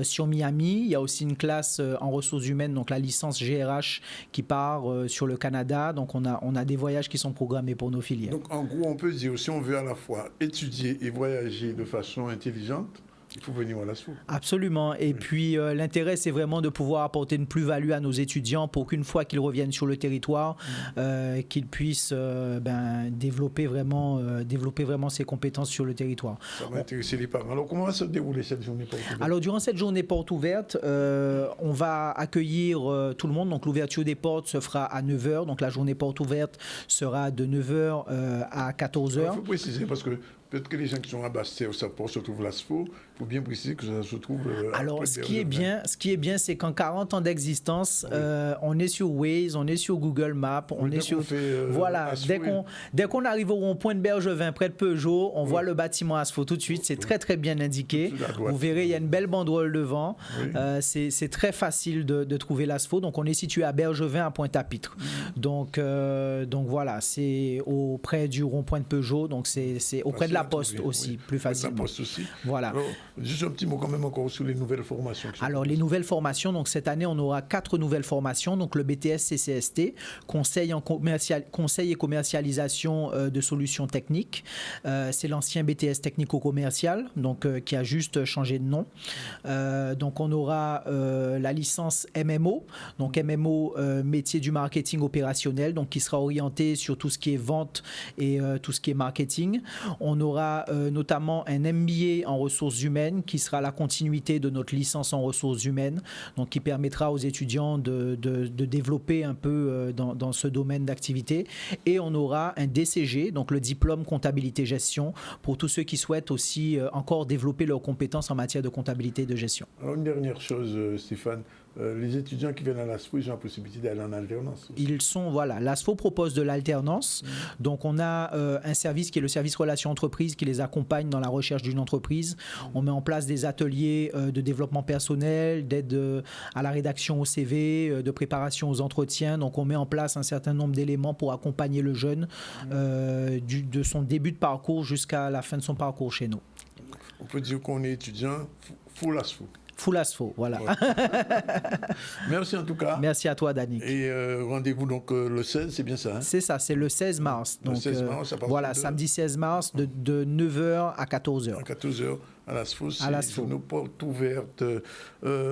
Sur Miami, il y a aussi une classe en ressources humaines, donc la licence GRH qui part sur le Canada. Donc on a des voyages qui sont programmés pour nos filières. Donc en gros, on peut dire, si on veut à la fois étudier et voyager de façon intelligente, il faut venir à l'ASFO. Absolument. Et puis, l'intérêt, c'est vraiment de pouvoir apporter une plus-value à nos étudiants pour qu'une fois qu'ils reviennent sur le territoire, qu'ils puissent développer vraiment ces compétences sur le territoire. Ça va intéresser les parents. Alors, comment va se dérouler cette journée porte ouverte? Alors, durant cette journée porte ouverte, on va accueillir tout le monde. Donc, l'ouverture des portes se fera à 9h. Donc, la journée porte ouverte sera de 9h à 14h. Il faut préciser, parce que peut-être que les gens qui sont à Bastia ou Sapor se trouvent l'ASFO. Il faut bien préciser que ça se trouve. Alors, ce qui est bien, c'est qu'en 40 ans d'existence, on est sur Waze, on est sur Google Maps, on est sur. Voilà, dès qu'on arrive au rond-point de Bergevin, près de Peugeot, on voit le bâtiment ASFO tout de suite. C'est très, très bien indiqué. Vous verrez, il y a une belle banderole devant. C'est très facile de trouver l'ASFO. Donc, on est situé à Bergevin, à Pointe-à-Pitre. Donc voilà, c'est auprès du rond-point de Peugeot. Donc, c'est auprès de la Poste aussi, plus facilement. La Poste aussi. Voilà. Alors, juste un petit mot quand même encore sur les nouvelles formations. Alors, les nouvelles formations, donc cette année, on aura 4 nouvelles formations. Donc, le BTS CCST, conseil et commercialisation de solutions techniques. C'est l'ancien BTS technico-commercial, donc qui a juste changé de nom. Donc, on aura la licence MMO, donc MMO, métier du marketing opérationnel, donc qui sera orienté sur tout ce qui est vente et tout ce qui est marketing. On aura notamment un MBA en ressources humaines qui sera la continuité de notre licence en ressources humaines, donc qui permettra aux étudiants de développer un peu dans ce domaine d'activité. Et on aura un DCG, donc le diplôme comptabilité gestion, pour tous ceux qui souhaitent aussi encore développer leurs compétences en matière de comptabilité et de gestion. Alors, une dernière chose, Stéphane. Les étudiants qui viennent à l'ASFO, ils ont la possibilité d'aller en alternance. L'ASFO propose de l'alternance. Donc, on a un service qui est le service relations entreprises qui les accompagne dans la recherche d'une entreprise. On met en place des ateliers de développement personnel, d'aide à la rédaction au CV, de préparation aux entretiens. Donc, on met en place un certain nombre d'éléments pour accompagner le jeune de son début de parcours jusqu'à la fin de son parcours chez nous. On peut dire qu'on est étudiant full ASFO. Full ASFO, voilà. Merci en tout cas. Merci à toi, Danick. Et rendez-vous donc le 16, c'est bien ça, hein? C'est ça, c'est le 16 mars. Donc, le 16 mars, à voilà, samedi 16 mars, de 9h à 14h. À 14h, à l'ASFO, c'est nos portes ouvertes.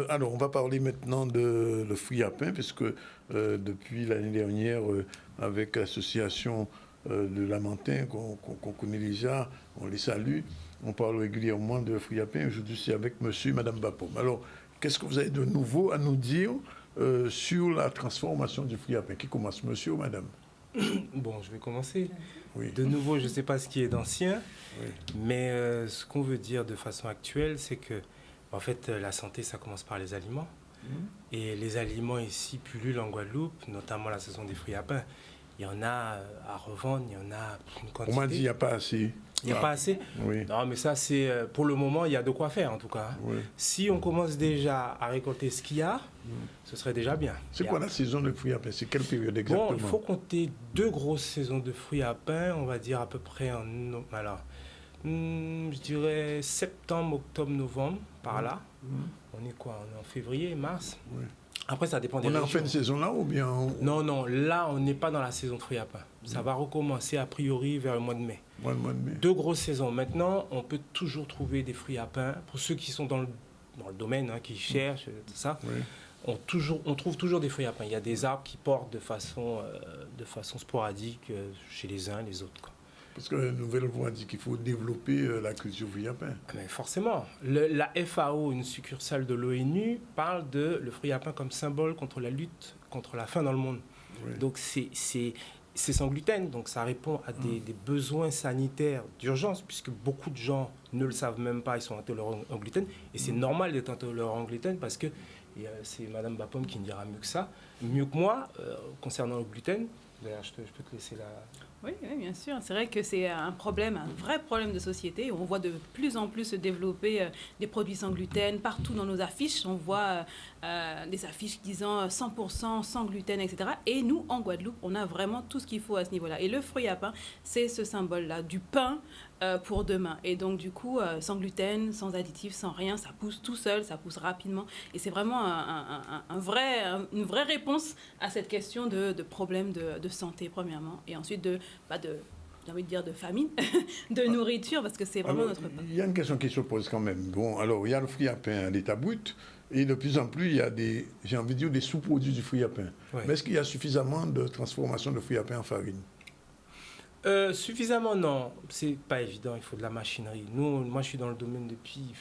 Alors, on va parler maintenant de le fruit à pain, puisque depuis l'année dernière, avec l'association de Lamentin, qu'on connaît déjà, on les salue. On parle régulièrement de fruits à pain. Aujourd'hui, c'est avec monsieur et madame Bapom. Alors, qu'est-ce que vous avez de nouveau à nous dire sur la transformation du fruit à pain? Qui commence, monsieur ou madame? Bon, je vais commencer. Oui. De nouveau, je ne sais pas ce qui est d'ancien, mais ce qu'on veut dire de façon actuelle, c'est que, en fait, la santé, ça commence par les aliments. Et les aliments ici pullulent en Guadeloupe, notamment la saison des fruits à pain. Il y en a à revendre, il y en a une quantité. On m'a dit qu'il n'y a pas assez. Il n'y a pas assez? Oui. Non, mais ça, c'est pour le moment, il y a de quoi faire en tout cas. Oui. Si on commence déjà à récolter ce qu'il y a, ce serait déjà bien. C'est quoi la saison de fruits à pain? C'est quelle période exactement? Bon, il faut compter 2 grosses saisons de fruits à pain, on va dire à peu près je dirais septembre, octobre, novembre, par là. On est quoi? On est en février, mars? Oui. Après, ça dépend des régions. On est en fin de saison là ou bien Non, là, on n'est pas dans la saison de fruits à pain. Ça va recommencer a priori vers le mois de mai. 2 grosses saisons. Maintenant, on peut toujours trouver des fruits à pain. Pour ceux qui sont dans le domaine, qui cherchent, tout ça, on trouve toujours des fruits à pain. Il y a des arbres qui portent de façon sporadique chez les uns et les autres, quoi. Parce que la nouvelle voie dit qu'il faut développer la culture fruit à pain. Mais forcément. La FAO, une succursale de l'ONU, parle de le fruit à pain comme symbole contre la lutte contre la faim dans le monde. Oui. Donc c'est sans gluten, donc ça répond à des besoins sanitaires d'urgence, puisque beaucoup de gens ne le savent même pas, ils sont intolérants au gluten. Et c'est normal d'être intolérant au gluten parce que c'est Mme Bapom qui me dira mieux que moi, concernant le gluten. D'ailleurs, je peux te laisser la... Oui, bien sûr. C'est vrai que c'est un problème, un vrai problème de société. On voit de plus en plus se développer des produits sans gluten. Partout dans nos affiches, on voit des affiches disant 100% sans gluten, etc. Et nous, en Guadeloupe, on a vraiment tout ce qu'il faut à ce niveau-là. Et le fruit à pain, c'est ce symbole-là, du pain pour demain. Et donc, du coup, sans gluten, sans additifs, sans rien, ça pousse tout seul, ça pousse rapidement. Et c'est vraiment une vraie réponse à cette question de problème de santé, premièrement. Et ensuite, j'ai envie de dire de famine, de nourriture, parce que c'est vraiment notre pain. Il y a une question qui se pose quand même. Bon, alors, il y a le fruit à pain à l'état brut, et de plus en plus, il y a j'ai envie de dire, des sous-produits du fruit à pain. Ouais. Mais est-ce qu'il y a suffisamment de transformation de fruit à pain en farine? Suffisamment, non. C'est pas évident, il faut de la machinerie. Moi, je suis dans le domaine depuis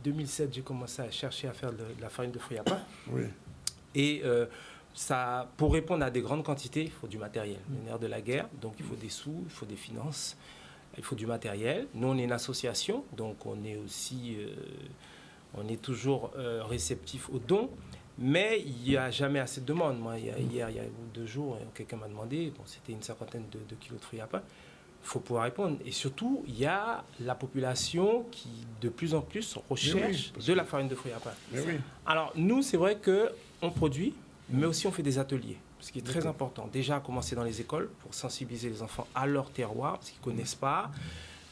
2007, j'ai commencé à chercher à faire de la farine de fruits à pain. Oui. Et pour répondre à des grandes quantités, il faut du matériel. Le nerf de la guerre, donc il faut des sous, il faut des finances, il faut du matériel. Nous, on est une association, donc on est aussi, on est toujours réceptif aux dons, mais il n'y a jamais assez de demandes. Moi, hier, il y a 2 jours, quelqu'un m'a demandé, c'était une 50aine de kilos de fruits à pain. Il faut pouvoir répondre. Et surtout, il y a la population qui, de plus en plus, recherche de la farine de fruits à pain. Alors, nous, c'est vrai qu'on produit, mais aussi on fait des ateliers, ce qui est très important. Déjà, commencer dans les écoles pour sensibiliser les enfants à leur terroir, parce qu'ils ne connaissent pas.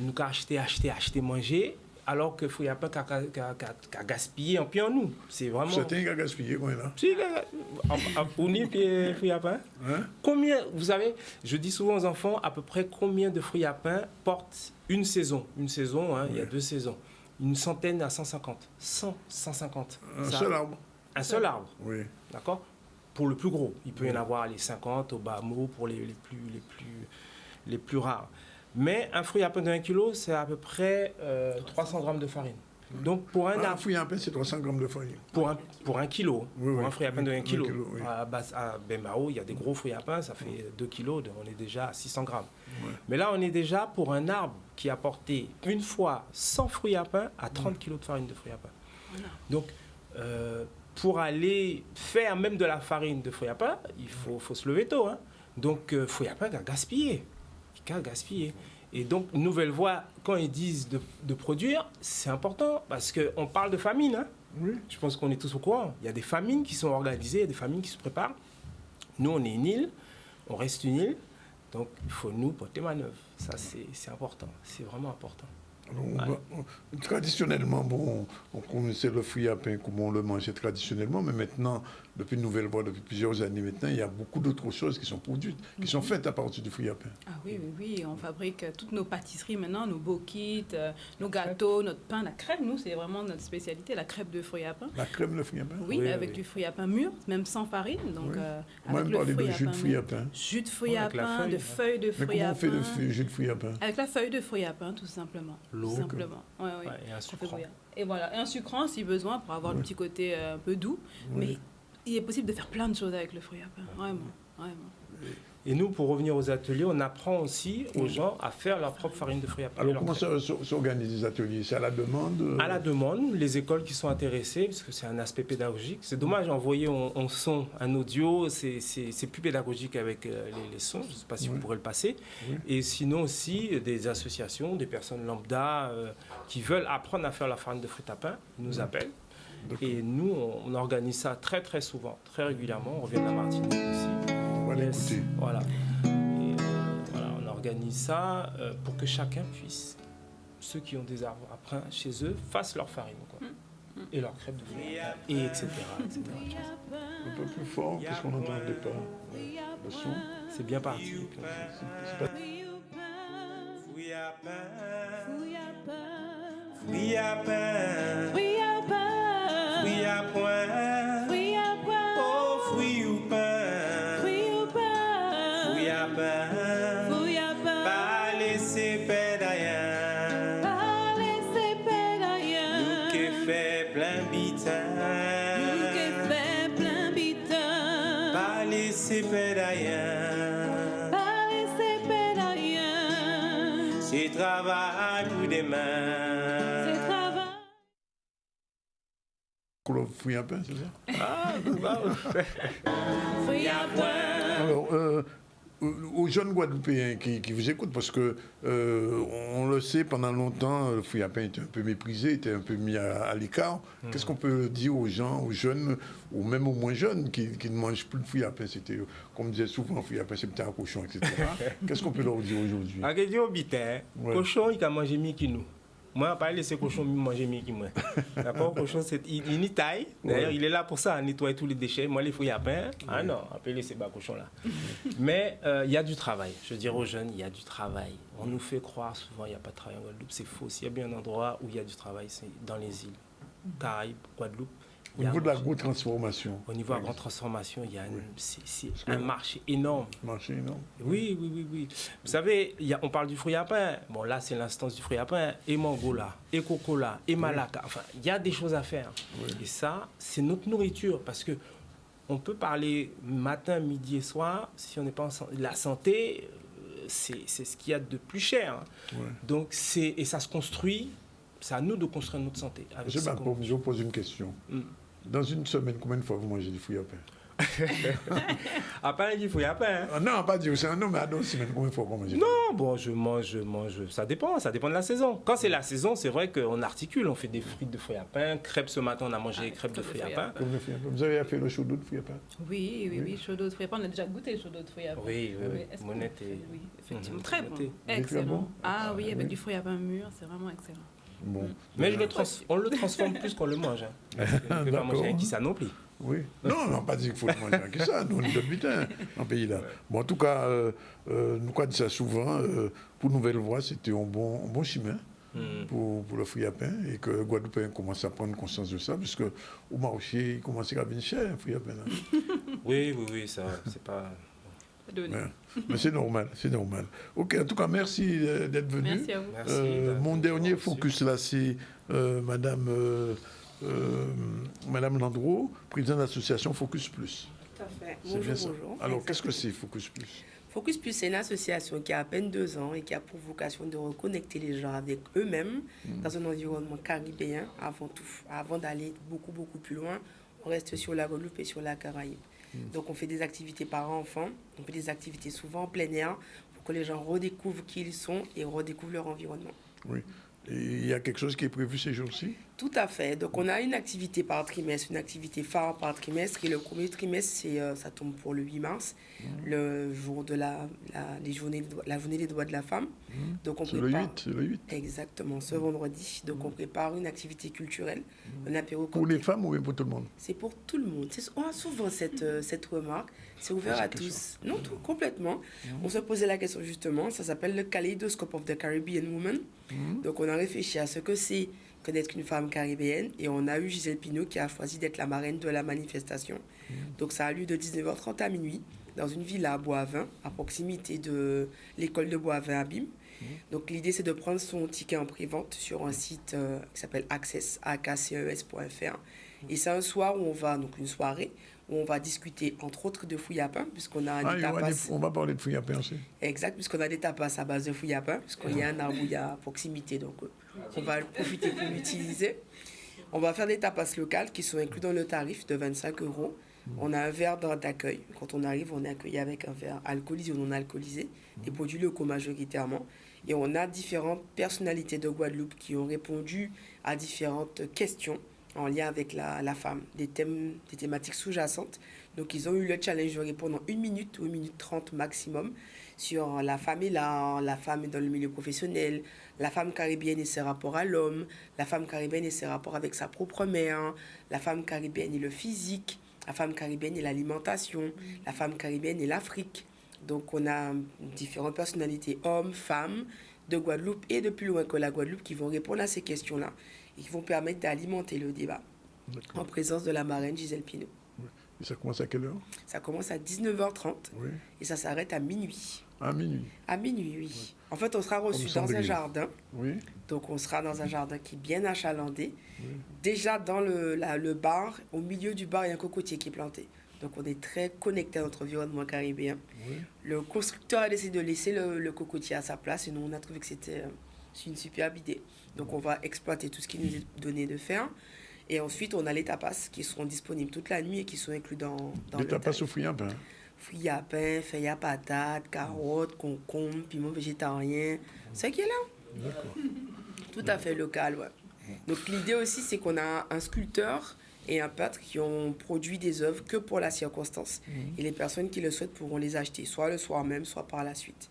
Nous, qu'à acheter, manger, alors que fruits à pain qu'à gaspiller en pied en nous. C'est vraiment... Certains qui a gaspillé, quoi, là. Si, on y puis fruits à pain. Hein? Combien, vous savez, je dis souvent aux enfants, à peu près combien de fruits à pain portent une saison? Une saison, il y a 2 saisons. Une centaine à 150. 150. Un seul arbre. Un seul arbre. Oui. D'accord? Pour le plus gros. Il peut y en avoir les 50 au bas mot pour les plus rares. Mais un fruit à pain de 1 kg, c'est à peu près 300 grammes de farine. Donc pour un fruit à pain, c'est 300 grammes de farine. Pour 1 kilo. Pour un fruit à pain de 1 kg. Oui. À Bembao, il y a des gros fruits à pain, ça fait 2 kilos, on est déjà à 600 grammes. Ouais. Mais là, on est déjà pour un arbre qui a porté une fois 100 fruits à pain à 30 kilos de farine de fruits à pain. Voilà. Donc, pour aller faire même de la farine de fruits à pain, il faut se lever tôt. Hein. Donc, fruits à pain, qu'à gaspiller. Et donc, Nouvelle Voie, quand ils disent de produire, c'est important parce qu'on parle de famine. Hein. Oui. Je pense qu'on est tous au courant. Il y a des famines qui sont organisées, il y a des famines qui se préparent. Nous, on est une île, on reste une île, donc il faut nous porter manœuvre. Ça, c'est important, c'est vraiment important. Alors, traditionnellement, on connaissait le fruit à pain comme on le mangeait traditionnellement, mais maintenant, depuis Nouvelle Voie, depuis plusieurs années maintenant, il y a beaucoup d'autres choses qui sont produites, qui sont faites à partir du fruit à pain. Ah oui, on fabrique toutes nos pâtisseries maintenant, nos bokits, nos gâteaux, notre pain, la crème, nous, c'est vraiment notre spécialité, la crêpe de fruits à pain. La crème de fruits à pain? Oui, avec du fruit à pain mûr, même sans farine. Donc, avec le fruit à pain. Jus de fruits à pain. Jus de fruits à pain, de feuilles de fruits à pain. Mais comment on fait le jus de fruits à pain? Avec la feuille de fruits à pain, tout simplement. L'eau. Simplement. Oui. Et un sucrant. Et voilà, et un sucrant si besoin pour avoir le petit côté un peu doux. Mais il est possible de faire plein de choses avec le fruit à pain, vraiment. Et nous, pour revenir aux ateliers, on apprend aussi aux gens à faire leur propre farine de fruits à pain. Alors comment ça s'organise les ateliers? C'est à la demande? À la demande, les écoles qui sont intéressées, parce que c'est un aspect pédagogique. C'est dommage, envoyer en son, un audio, c'est plus pédagogique avec les sons, je ne sais pas si vous pourrez le passer. Oui. Et sinon aussi, des associations, des personnes lambda qui veulent apprendre à faire la farine de fruits à pain, ils nous appellent. Et nous, on organise ça très très souvent, très régulièrement. On revient de la Martinique aussi. On va l'écouter. Voilà. Et on organise ça pour que chacun puisse, ceux qui ont des arbres après chez eux, fassent leur farine, quoi. Et leur crêpe de fruits, et etc. Un peu plus fort, qu'est-ce qu'on n'entendait pas? Le son? C'est bien parti. Fruits à pain, fruits à pain, fruits à pain, fruits à pain, fruits à point, fruits à point, oh fruits ou pain, fruits ou pain, fruits à pain, fruits à pain, pas laisser pédailler, pas laisser pédailler, nous qui fait plein bitin, nous qui fait plein bitin, pas laisser pédailler, pas laisser pédailler, c'est travail pour des mains, c'est travail. Fruits à pain, c'est ça? Ah, fruits à pain. Alors, aux jeunes Guadeloupéens qui vous écoutent, parce que on le sait, pendant longtemps, le fruit à pain était un peu méprisé, était un peu mis à l'écart. Qu'est-ce qu'on peut dire aux gens, aux jeunes, ou même aux moins jeunes, qui ne mangent plus de fruit à pain? C'était, comme disait souvent, le fruit à pain, c'est peut-être un cochon, etc. Qu'est-ce qu'on peut leur dire aujourd'hui? En question, cochon, il a mangé mieux que nous. Moi, pas laisser cochon manger mieux que moi. D'accord? Cochon, il y taille. D'ailleurs, il est là pour ça, à nettoyer tous les déchets. Moi, les fruits à pain, ah non, après laisser bas cochon là. Mais il y a du travail. Je veux dire aux jeunes, il y a du travail. On nous fait croire souvent qu'il n'y a pas de travail en Guadeloupe. C'est faux. S'il y a bien un endroit où il y a du travail, c'est dans les îles. Caraïbes, Guadeloupe. Au niveau de la grande transformation. Au niveau de la grande transformation, il y a c'est un marché énorme. Marché énorme. Oui. Vous savez, on parle du fruit à pain. Bon, là, c'est l'instance du fruit à pain. Et mango là, et coco là, et malaka. Enfin, il y a des choses à faire. Oui. Et ça, c'est notre nourriture. Parce que on peut parler matin, midi et soir. Si on n'est pas en santé, la santé, c'est ce qu'il y a de plus cher. Oui. Donc, et ça se construit. C'est à nous de construire notre santé. Je vous pose une question. Dans une semaine, combien de fois vous mangez du fruit à pain? À part du fruit à pain. Hein? Non, pas dire, c'est un nom, mais dans une semaine, combien de fois vous mangez? Non, bon, je mange. Ça dépend de la saison. Quand c'est la saison, c'est vrai qu'on articule, on fait des frites de fruits à pain. Crêpes ce matin, on a mangé des crêpes de fruits à pain. Vous avez fait le chaud d'eau de fruits à pain? Oui, chaud d'eau de fruits à pain. On a déjà goûté le chaud d'eau de fruits à pain. Oui. Monette et... Oui, effectivement. Très bon. Excellent. Ah oui, avec du fruit à pain mûr, c'est vraiment excellent. Bon. Mais on le transforme plus qu'on le mange. Hein. On ne peut pas manger un qui ça non plus. Oui. Non, on n'a pas dit qu'il faut le manger un qui ça. Nous, on est de butin dans le pays là. Ouais. Bon, en tout cas, nous quoi dit ça souvent. Pour Nouvelle Voie, c'était un bon chemin pour le fruit à pain et que Guadeloupéens commencent à prendre conscience de ça, parce que au marché, il commence à venir cher, le fruit à pain. Là. Oui, ça, c'est pas... Ouais. Mais c'est normal. Ok, en tout cas, merci d'être venu. Merci à vous. Mon dernier focus là, c'est Madame Landreau, présidente de l'association Focus Plus. Tout à fait. Bonjour. Alors, qu'est-ce que c'est Focus Plus? Focus Plus, c'est une association qui a à peine 2 ans et qui a pour vocation de reconnecter les gens avec eux-mêmes dans un environnement caribéen avant tout. Avant d'aller beaucoup plus loin, on reste sur la Guadeloupe et sur la Caraïbe. Donc on fait des activités par enfant, on fait des activités souvent en plein air pour que les gens redécouvrent qui ils sont et redécouvrent leur environnement. Oui. Et il y a quelque chose qui est prévu ces jours-ci? Tout à fait. Donc on a une activité par trimestre, une activité phare par trimestre. Et le premier trimestre, ça tombe pour le 8 mars, le jour de la journée des droits de la femme. Donc c'est le 8. Exactement, ce vendredi. Donc on prépare une activité culturelle, un apéro. Pour les femmes ou pour tout le monde? C'est pour tout le monde. On a souvent cette remarque. C'est ouvert à tous. Non, complètement. On se posait la question justement. Ça s'appelle le Kaleidoscope of the Caribbean Woman. Donc on a réfléchi à ce que c'est que d'être une femme caribéenne, et on a eu Gisèle Pineau qui a choisi d'être la marraine de la manifestation. Donc ça a lieu de 19h30 à minuit dans une villa à Boisvin, à proximité de l'école de Boisvin à Bim. Donc l'idée, c'est de prendre son ticket en pré-vente sur un site qui s'appelle access.fr. Et c'est un soir où on va, donc une soirée, où on va discuter entre autres de fouilles à pain, puisqu'on a des tapas. On va parler de fouilles à pain aussi. Exact, puisqu'on a des tapas à base de fouilles à pain, puisqu'il y a un arbouille à proximité, donc on va profiter pour l'utiliser. On va faire des tapas locales qui sont inclus dans le tarif de 25 €. On a un verre d'accueil. Quand on arrive, on est accueilli avec un verre alcoolisé ou non alcoolisé, des produits locaux majoritairement. Et on a différentes personnalités de Guadeloupe qui ont répondu à différentes questions en lien avec la femme, des thématiques sous-jacentes. Donc, ils ont eu le challenge de répondre en 1 minute ou 1 minute 30 maximum sur la femme et l'art, la femme dans le milieu professionnel, la femme caribéenne et ses rapports à l'homme, la femme caribéenne et ses rapports avec sa propre mère, la femme caribéenne et le physique, la femme caribéenne et l'alimentation, la femme caribéenne et l'Afrique. Donc, on a différentes personnalités, hommes, femmes, de Guadeloupe et de plus loin que la Guadeloupe, qui vont répondre à ces questions-là et qui vont permettre d'alimenter le débat en présence de la marraine Gisèle Pineau. Et ça commence à quelle heure? Ça commence à 19h30 et ça s'arrête à minuit. À minuit? À minuit, oui. En fait, on sera reçu dans un jardin. Oui. Donc, on sera dans un jardin qui est bien achalandé. Oui. Déjà, dans le bar, au milieu du bar, il y a un cocotier qui est planté. Donc, on est très connecté à notre environnement caribéen. Oui. Le constructeur a décidé de laisser le cocotier à sa place et nous, on a trouvé que c'était une superbe idée. Donc, on va exploiter tout ce qui nous est donné de faire. Et ensuite, on a les tapas qui seront disponibles toute la nuit et qui sont inclus dans les tapas au fruits à pain. fruits à pain, feuilles à patates, carottes, concombres, piments végétariens. C'est qui est là. D'accord. Tout à fait local, ouais. Donc l'idée aussi, c'est qu'on a un sculpteur et un peintre qui ont produit des œuvres que pour la circonstance. Et les personnes qui le souhaitent pourront les acheter, soit le soir même, soit par la suite.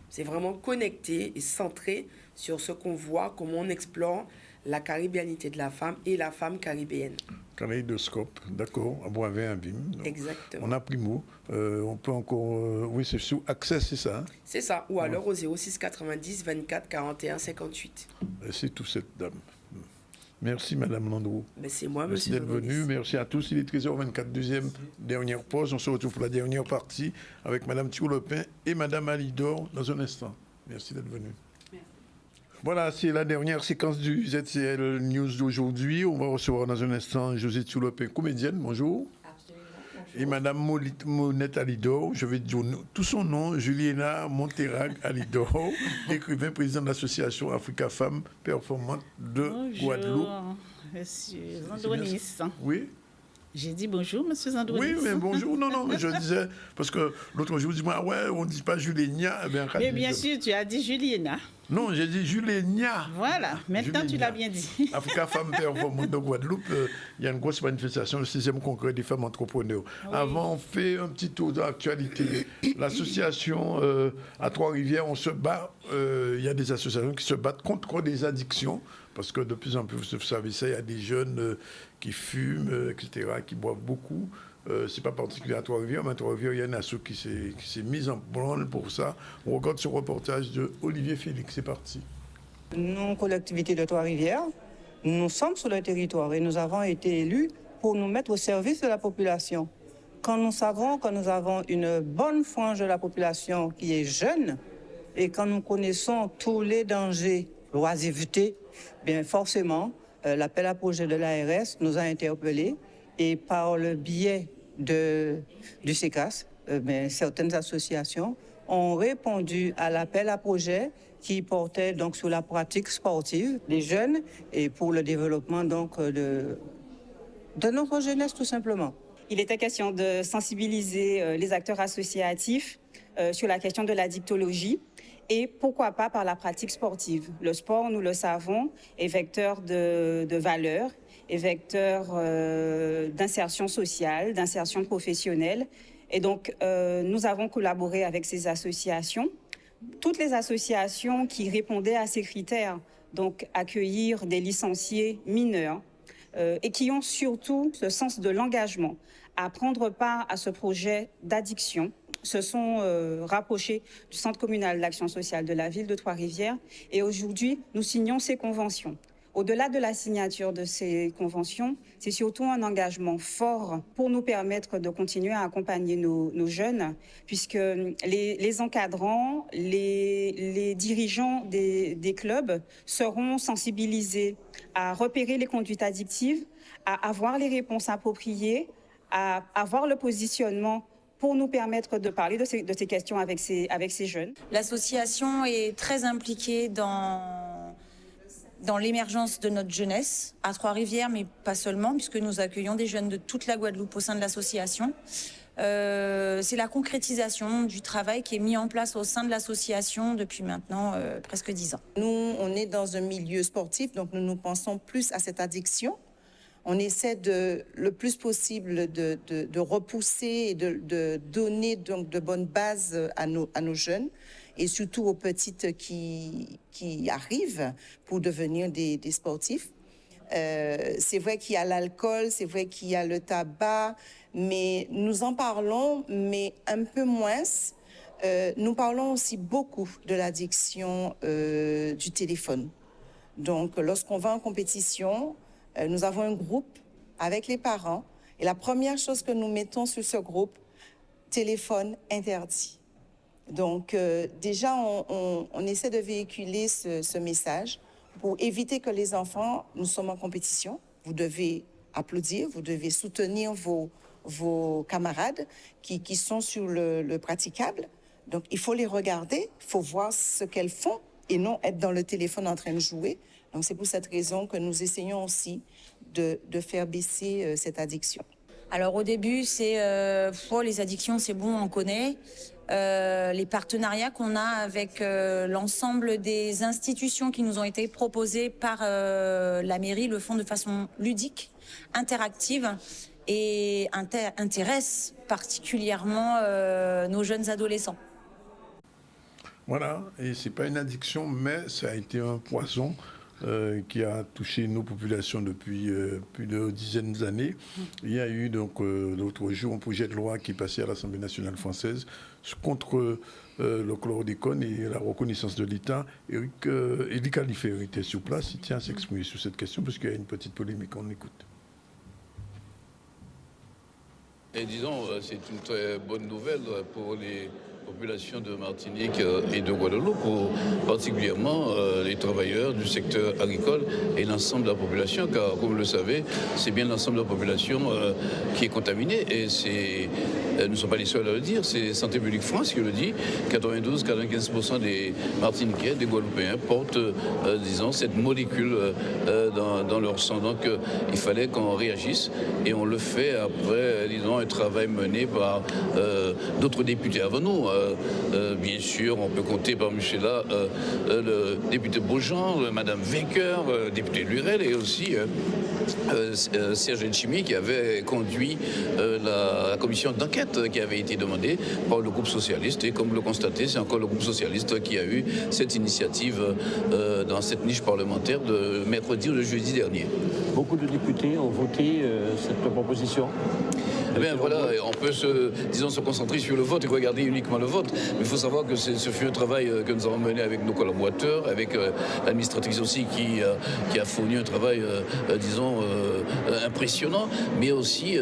C'est vraiment connecté et centré sur ce qu'on voit, comment on explore la caribéanité de la femme et la femme caribéenne. Kaléidoscope, d'accord, à Boisvin-Abîme. Exactement. On a pris mot. On peut encore... oui, c'est sous Access, c'est ça, hein? C'est ça, ou alors au 06 90 24 41 58. C'est tout cette dame. Merci, Madame Landreau. Ben, c'est moi, Merci monsieur d'être venu. Merci à tous. Il est 13h24, deuxième, dernière pause. On se retrouve pour la dernière partie avec Madame Thioulopin et Madame Alidor dans un instant. Merci d'être venu. Voilà, c'est la dernière séquence du ZCL News d'aujourd'hui. On va recevoir dans un instant José Thioulopin, comédienne. Bonjour. Et Madame Monette Alidor, je vais dire tout son nom, Juliana Monterrag Alidor, écrivain, président de l'association Africa Femmes Performantes de Guadeloupe. Bonjour, monsieur Zandronis. Oui. J'ai dit bonjour, monsieur Zandronis. Oui, mais bonjour. Non, mais je disais, parce que l'autre jour, je dis, ouais, on ne dit pas Juliana. Mais bien sûr, tu as dit Juliana. Non, j'ai dit Juliana. Voilà, maintenant tu l'as bien dit. Africa Femmes Performantes de Guadeloupe, il y a une grosse manifestation, le 6e congrès des femmes entrepreneurs. Oui. Avant, on fait un petit tour d'actualité. L'association à Trois-Rivières, on se bat, il y a des associations qui se battent contre des addictions, parce que de plus en plus, vous savez ça, il y a des jeunes qui fument, etc., qui boivent beaucoup. C'est pas particulier à Trois-Rivières, mais à Trois-Rivières, il y a une asso qui s'est mise en branle pour ça. On regarde ce reportage de Olivier Félix. C'est parti. Nous, collectivité de Trois-Rivières, nous sommes sur le territoire et nous avons été élus pour nous mettre au service de la population. Quand nous savons que nous avons une bonne frange de la population qui est jeune et quand nous connaissons tous les dangers, l'oisiveté, bien forcément, l'appel à projet de l'ARS nous a interpellés et par le biais du CECAS, certaines associations ont répondu à l'appel à projet qui portait donc sur la pratique sportive des jeunes et pour le développement donc de notre jeunesse tout simplement. Il était question de sensibiliser les acteurs associatifs sur la question de l'addictologie et pourquoi pas par la pratique sportive. Le sport, nous le savons, est vecteur de valeurs, est vecteur d'insertion sociale, d'insertion professionnelle. Et donc, nous avons collaboré avec ces associations. Toutes les associations qui répondaient à ces critères, donc accueillir des licenciés mineurs et qui ont surtout ce sens de l'engagement à prendre part à ce projet d'addiction, se sont rapprochés du Centre communal d'action sociale de la ville de Trois-Rivières. Et aujourd'hui, nous signons ces conventions. Au-delà de la signature de ces conventions, c'est surtout un engagement fort pour nous permettre de continuer à accompagner nos jeunes, puisque les encadrants, les dirigeants des clubs seront sensibilisés à repérer les conduites addictives, à avoir les réponses appropriées, à avoir le positionnement pour nous permettre de parler de ces questions avec ces jeunes. L'association est très impliquée dans l'émergence de notre jeunesse à Trois-Rivières, mais pas seulement, puisque nous accueillons des jeunes de toute la Guadeloupe au sein de l'association. C'est la concrétisation du travail qui est mis en place au sein de l'association depuis maintenant presque 10 ans. Nous, on est dans un milieu sportif, donc nous pensons plus à cette addiction. On essaie le plus possible de repousser et de donner donc de bonnes bases à nos jeunes et surtout aux petites qui arrivent pour devenir des sportifs. C'est vrai qu'il y a l'alcool, c'est vrai qu'il y a le tabac, mais nous en parlons, mais un peu moins. Nous parlons aussi beaucoup de l'addiction du téléphone. Donc, lorsqu'on va en compétition, nous avons un groupe avec les parents et la première chose que nous mettons sur ce groupe, téléphone interdit. Donc déjà, on essaie de véhiculer ce message pour éviter que les enfants, nous sommes en compétition, vous devez applaudir, vous devez soutenir vos camarades qui sont sur le praticable. Donc il faut les regarder, il faut voir ce qu'elles font et non être dans le téléphone en train de jouer. Donc c'est pour cette raison que nous essayons aussi de faire baisser cette addiction. Alors au début, c'est les addictions, c'est bon, on connaît. Les partenariats qu'on a avec l'ensemble des institutions qui nous ont été proposées par la mairie le font de façon ludique, interactive et intéresse particulièrement nos jeunes adolescents. Voilà, et c'est pas une addiction, mais ça a été un poison qui a touché nos populations depuis plus de dizaines d'années. Il y a eu donc l'autre jour un projet de loi qui est passé à l'Assemblée nationale française contre le chlordécone et la reconnaissance de l'État. Éric Alifert était sur place, il tient à s'exprimer sur cette question parce qu'il y a une petite polémique, on écoute. Et disons, c'est une très bonne nouvelle pour les populations de Martinique et de Guadeloupe, particulièrement les travailleurs du secteur agricole et l'ensemble de la population, car comme vous le savez, c'est bien l'ensemble de la population qui est contaminée et nous ne sommes pas les seuls à le dire, c'est Santé publique France qui le dit, 92-95% des Martiniquais, des Guadeloupéens portent, disons, cette molécule dans leur sang. Donc il fallait qu'on réagisse et on le fait après, disons, un travail mené par d'autres députés avant nous. Bien sûr, on peut compter parmi ceux-là le député Beaujean, Madame Vainqueur, le député Lurel et aussi Serge Nchimi qui avait conduit la commission d'enquête qui avait été demandée par le groupe socialiste. Et comme vous le constatez, c'est encore le groupe socialiste qui a eu cette initiative dans cette niche parlementaire de mercredi ou de jeudi dernier. Beaucoup de députés ont voté cette proposition. Eh bien voilà, on peut se concentrer sur le vote et regarder uniquement le vote. Mais il faut savoir que ce fut un travail que nous avons mené avec nos collaborateurs, avec l'administratrice aussi qui a fourni un travail, impressionnant. Mais aussi,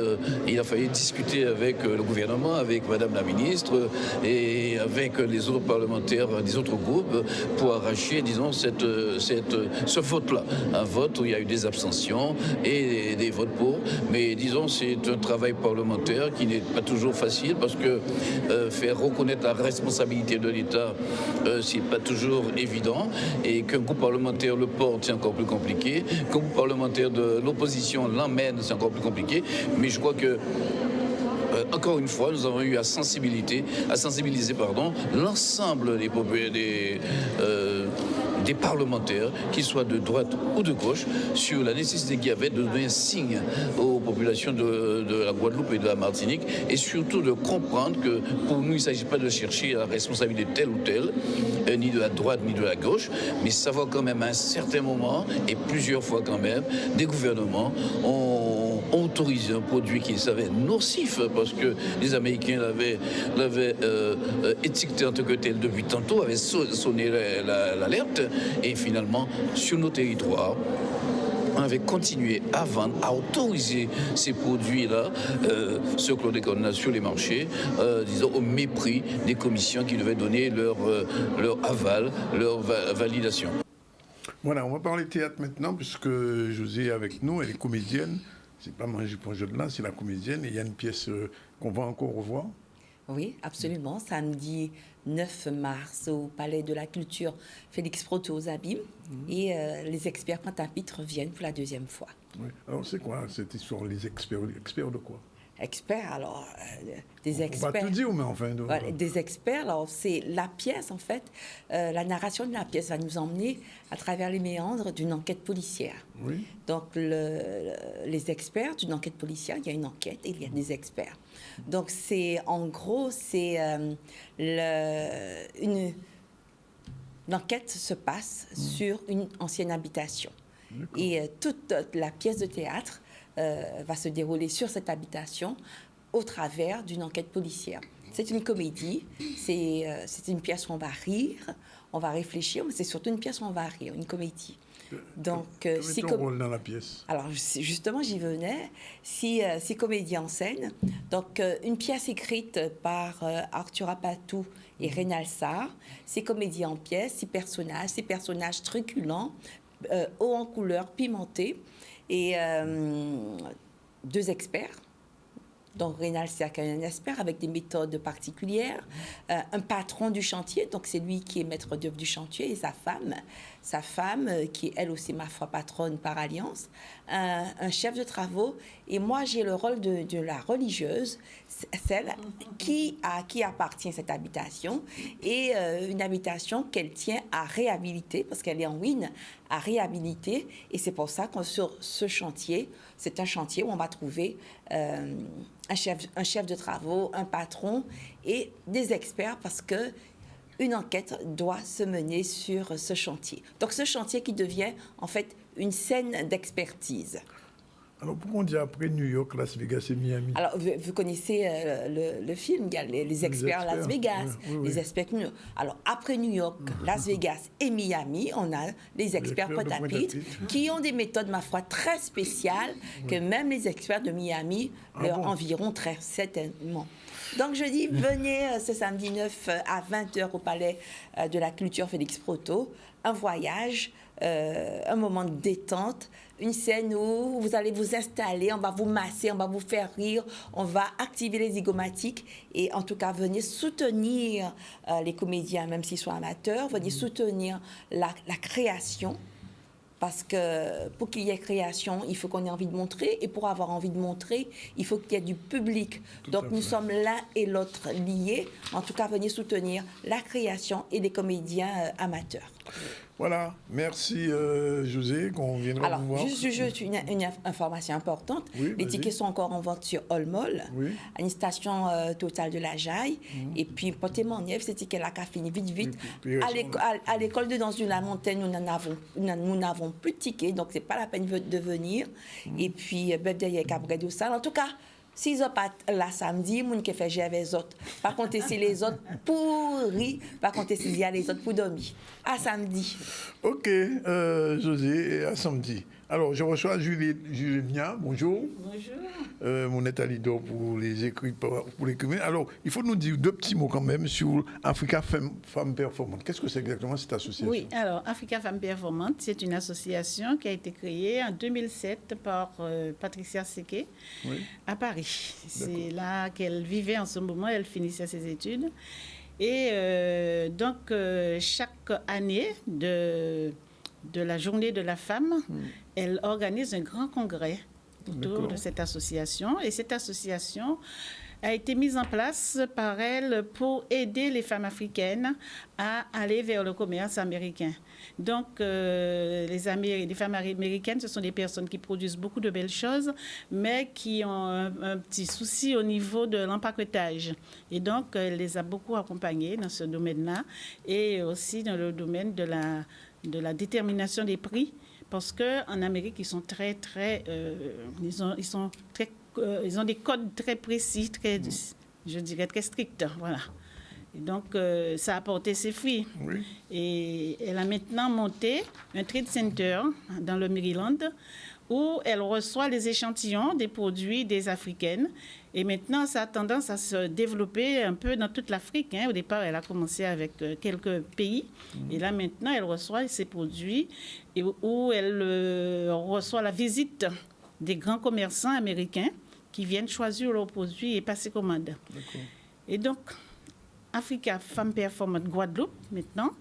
il a fallu discuter avec le gouvernement, avec Madame la ministre et avec les autres parlementaires des autres groupes pour arracher, disons, ce vote-là. Un vote où il y a eu des abstentions et des votes pour. Mais disons, c'est un travail parlementaire qui n'est pas toujours facile parce que faire reconnaître la responsabilité de l'État, c'est pas toujours évident et qu'un groupe parlementaire le porte, c'est encore plus compliqué. Qu'un groupe parlementaire de l'opposition l'emmène, c'est encore plus compliqué. Mais je crois que encore une fois, nous avons eu à sensibiliser l'ensemble des parlementaires, qu'ils soient de droite ou de gauche, sur la nécessité qu'il y avait de donner un signe aux populations de la Guadeloupe et de la Martinique, et surtout de comprendre que pour nous, il ne s'agit pas de chercher la responsabilité telle ou telle, ni de la droite ni de la gauche, mais savoir quand même à un certain moment, et plusieurs fois quand même, des gouvernements ont autorisé un produit qu'ils savaient nocif, parce que les Américains l'avaient étiqueté en tant que tel depuis tantôt, avaient sonné l'alerte, et finalement, sur nos territoires, on avait continué à vendre, à autoriser ces produits-là, ce chlordécone sur les marchés, disons au mépris des commissions qui devaient donner leur aval, leur validation. Voilà, on va parler théâtre maintenant, puisque José est avec nous, elle est comédienne. C'est pas Manger pour jeu de là, c'est la comédienne. Et il y a une pièce qu'on va encore revoir. Oui, absolument. Samedi 9 mars au Palais de la Culture, Félix Proto aux Abîmes. Et les experts Pointe-à-Pitre reviennent pour la deuxième fois. Oui. Alors c'est quoi cette histoire, les experts? Experts de quoi? Experts, alors, des experts... On va tout dire, mais enfin... Voilà, des experts, alors c'est la pièce, en fait, la narration de la pièce va nous emmener à travers les méandres d'une enquête policière. Oui. Donc, les experts d'une enquête policière, il y a une enquête et il y a des experts. Donc, c'est, en gros, c'est l'enquête se passe sur une ancienne habitation. Et toute la pièce de théâtre va se dérouler sur cette habitation au travers d'une enquête policière. C'est une comédie, c'est une pièce où on va rire, on va réfléchir, mais c'est surtout une pièce où on va rire, une comédie. Donc, quel est ton rôle dans la pièce? Alors, justement, j'y venais. Six comédiens en scène. Donc, une pièce écrite par Arthur Apatou et Rénal Sarr. 6 comédiens en pièce, 6 personnages truculents, hauts en couleur, pimentés. Et 2 experts. Donc, Rénal Sarr est un expert avec des méthodes particulières. Un patron du chantier, donc c'est lui qui est maître d'œuvre du chantier, et sa femme. sa femme, qui est elle aussi, ma foi, patronne par alliance, un chef de travaux. Et moi, j'ai le rôle de la religieuse, celle à qui appartient cette habitation, et une habitation qu'elle tient à réhabiliter, parce qu'elle est en ruine, à réhabiliter. Et c'est pour ça que sur ce chantier, c'est un chantier où on va trouver un chef de travaux, un patron et des experts, parce que une enquête doit se mener sur ce chantier. Donc ce chantier qui devient en fait une scène d'expertise. Alors pourquoi on dit après New York, Las Vegas et Miami? Alors vous connaissez le film, il y a les experts Las Vegas, les experts New York. Alors après New York, Las Vegas et Miami, on a les experts Pointe-à-Pitre qui ont des méthodes, ma foi, très spéciales que même les experts de Miami leur environt très certainement. Donc je dis, venez ce samedi 9 à 20h au Palais de la Culture Félix Proto, un voyage, un moment de détente, une scène où vous allez vous installer, on va vous masser, on va vous faire rire, on va activer les zygomatiques et en tout cas, venez soutenir les comédiens, même s'ils sont amateurs, venez soutenir la création. Parce que pour qu'il y ait création, il faut qu'on ait envie de montrer. Et pour avoir envie de montrer, il faut qu'il y ait du public. Donc nous sommes l'un et l'autre liés. En tout cas, venez soutenir la création et les comédiens amateurs. Voilà, merci José, qu'on viendra Alors, vous voir. juste une information importante. Les tickets sont encore en vente sur All-Mall, à une station totale de la Jaille. Et puis, portez-moi en ces tickets-là, qui a fini vite. À l'école de Danse de la Montagne, nous n'avons plus de tickets, donc ce n'est pas la peine de venir. Et puis, Birthday avec Cabaret de Salle. En tout cas, si ils n'ont pas là samedi, moun qui fait gérer les autres. Par contre, c'est les autres pourris. Par contre, il y a les autres pour dormir. À samedi. Ok, José, à samedi. Alors, je reçois Juliana. Bonjour. Bonjour. Mon état leader pour les écrits, pour les communes. Alors, il faut nous dire deux petits mots quand même sur Africa Femmes Performantes. Qu'est-ce que c'est exactement cette association? Oui, alors Africa Femmes Performantes, c'est une association qui a été créée en 2007 par Patricia Sequet à Paris. C'est là qu'elle vivait en ce moment, elle finissait ses études. Et donc, chaque année de la journée de la femme, elle organise un grand congrès autour de cette association. Et cette association a été mise en place par elle pour aider les femmes africaines à aller vers le commerce américain. Donc, les femmes américaines, ce sont des personnes qui produisent beaucoup de belles choses, mais qui ont un petit souci au niveau de l'empaquetage. Et donc, elle les a beaucoup accompagnées dans ce domaine-là et aussi dans le domaine de la détermination des prix, parce qu'en Amérique, ils sont ils ont des codes très précis, je dirais très stricts. Voilà. Et donc, ça a porté ses fruits. Et elle a maintenant monté un trade center dans le Maryland où elle reçoit les échantillons des produits des Africaines. Et maintenant, ça a tendance à se développer un peu dans toute l'Afrique. Au départ, elle a commencé avec quelques pays. Et là, maintenant, elle reçoit ces produits et où elle reçoit la visite des grands commerçants américains qui viennent choisir leurs produits et passer commande. Et donc, Africa Femmes Performantes Guadeloupe, maintenant,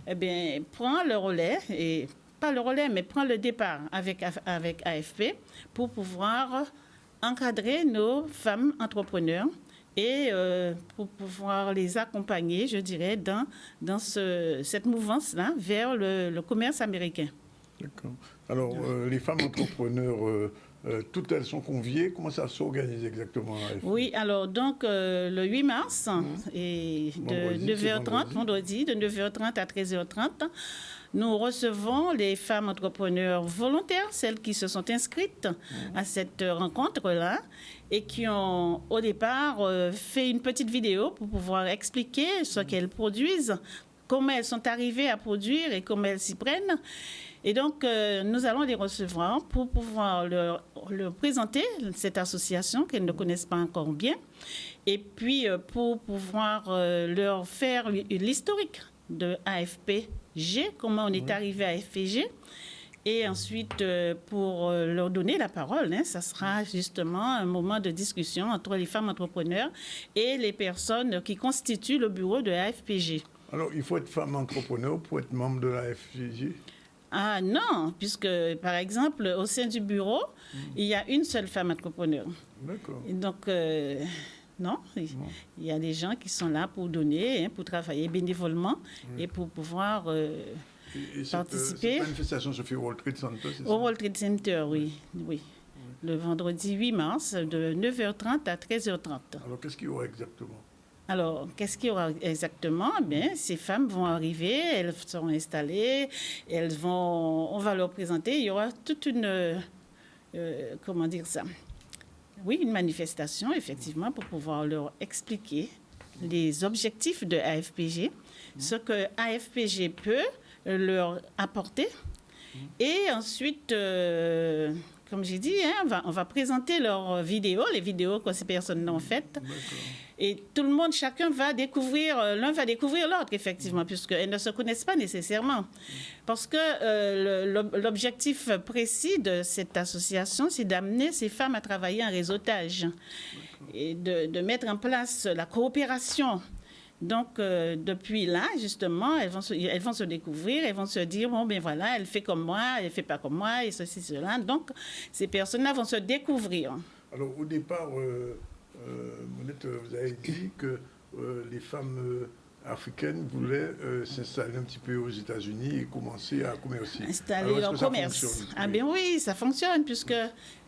eh bien, prend le relais, et pas le relais, mais prend le départ avec AFP pour pouvoir encadrer nos femmes entrepreneurs et pour pouvoir les accompagner, je dirais, dans cette mouvance-là vers le commerce américain. D'accord. Alors, les femmes entrepreneurs, toutes elles sont conviées. Comment ça s'organise exactement? Oui, alors donc le 8 mars, et de 9h30, vendredi, de 9h30 à 13h30, nous recevons les femmes entrepreneurs volontaires, celles qui se sont inscrites à cette rencontre-là et qui ont au départ fait une petite vidéo pour pouvoir expliquer ce qu'elles produisent, comment elles sont arrivées à produire et comment elles s'y prennent. Et donc, nous allons les recevoir pour pouvoir leur présenter cette association qu'elles ne connaissent pas encore bien et puis pour pouvoir leur faire l'historique de AFPG, comment on est arrivé à AFPG. Et ensuite, pour leur donner la parole, ça sera justement un moment de discussion entre les femmes entrepreneurs et les personnes qui constituent le bureau de AFPG. Alors, il faut être femme entrepreneur pour être membre de la FPG? Ah non, puisque par exemple, au sein du bureau, il y a une seule femme entrepreneur. D'accord. Et donc, non, il y a des gens qui sont là pour donner, pour travailler bénévolement et pour pouvoir participer. Cette manifestation se fait au World Trade Center, c'est ça? Au World Trade Center, oui. Le vendredi 8 mars, de 9h30 à 13h30. Alors, qu'est-ce qu'il y aura exactement? Alors, qu'est-ce qu'il y aura exactement? Bien, ces femmes vont arriver, elles seront installées, on va leur présenter. Il y aura toute une, comment dire ça? Oui, une manifestation, effectivement, pour pouvoir leur expliquer les objectifs de AFPG, ce que AFPG peut leur apporter. Et ensuite, comme j'ai dit, on va présenter leurs vidéos, les vidéos que ces personnes ont faites. Et tout le monde, chacun va découvrir, l'un va découvrir l'autre, effectivement, puisqu'elles ne se connaissent pas nécessairement. Parce que l'objectif précis de cette association, c'est d'amener ces femmes à travailler en réseautage et de mettre en place la coopération. Donc, depuis là, justement, elles vont se découvrir, elles vont se dire, bon, ben voilà, elle fait comme moi, elle ne fait pas comme moi, et ceci, cela. Donc, ces personnes-là vont se découvrir. Alors, au départ, Monette, vous avez dit que les femmes africaines voulaient s'installer un petit peu aux États-Unis et commencer à commercer. Installer leur commerce. Ah bien oui, ça fonctionne, puisque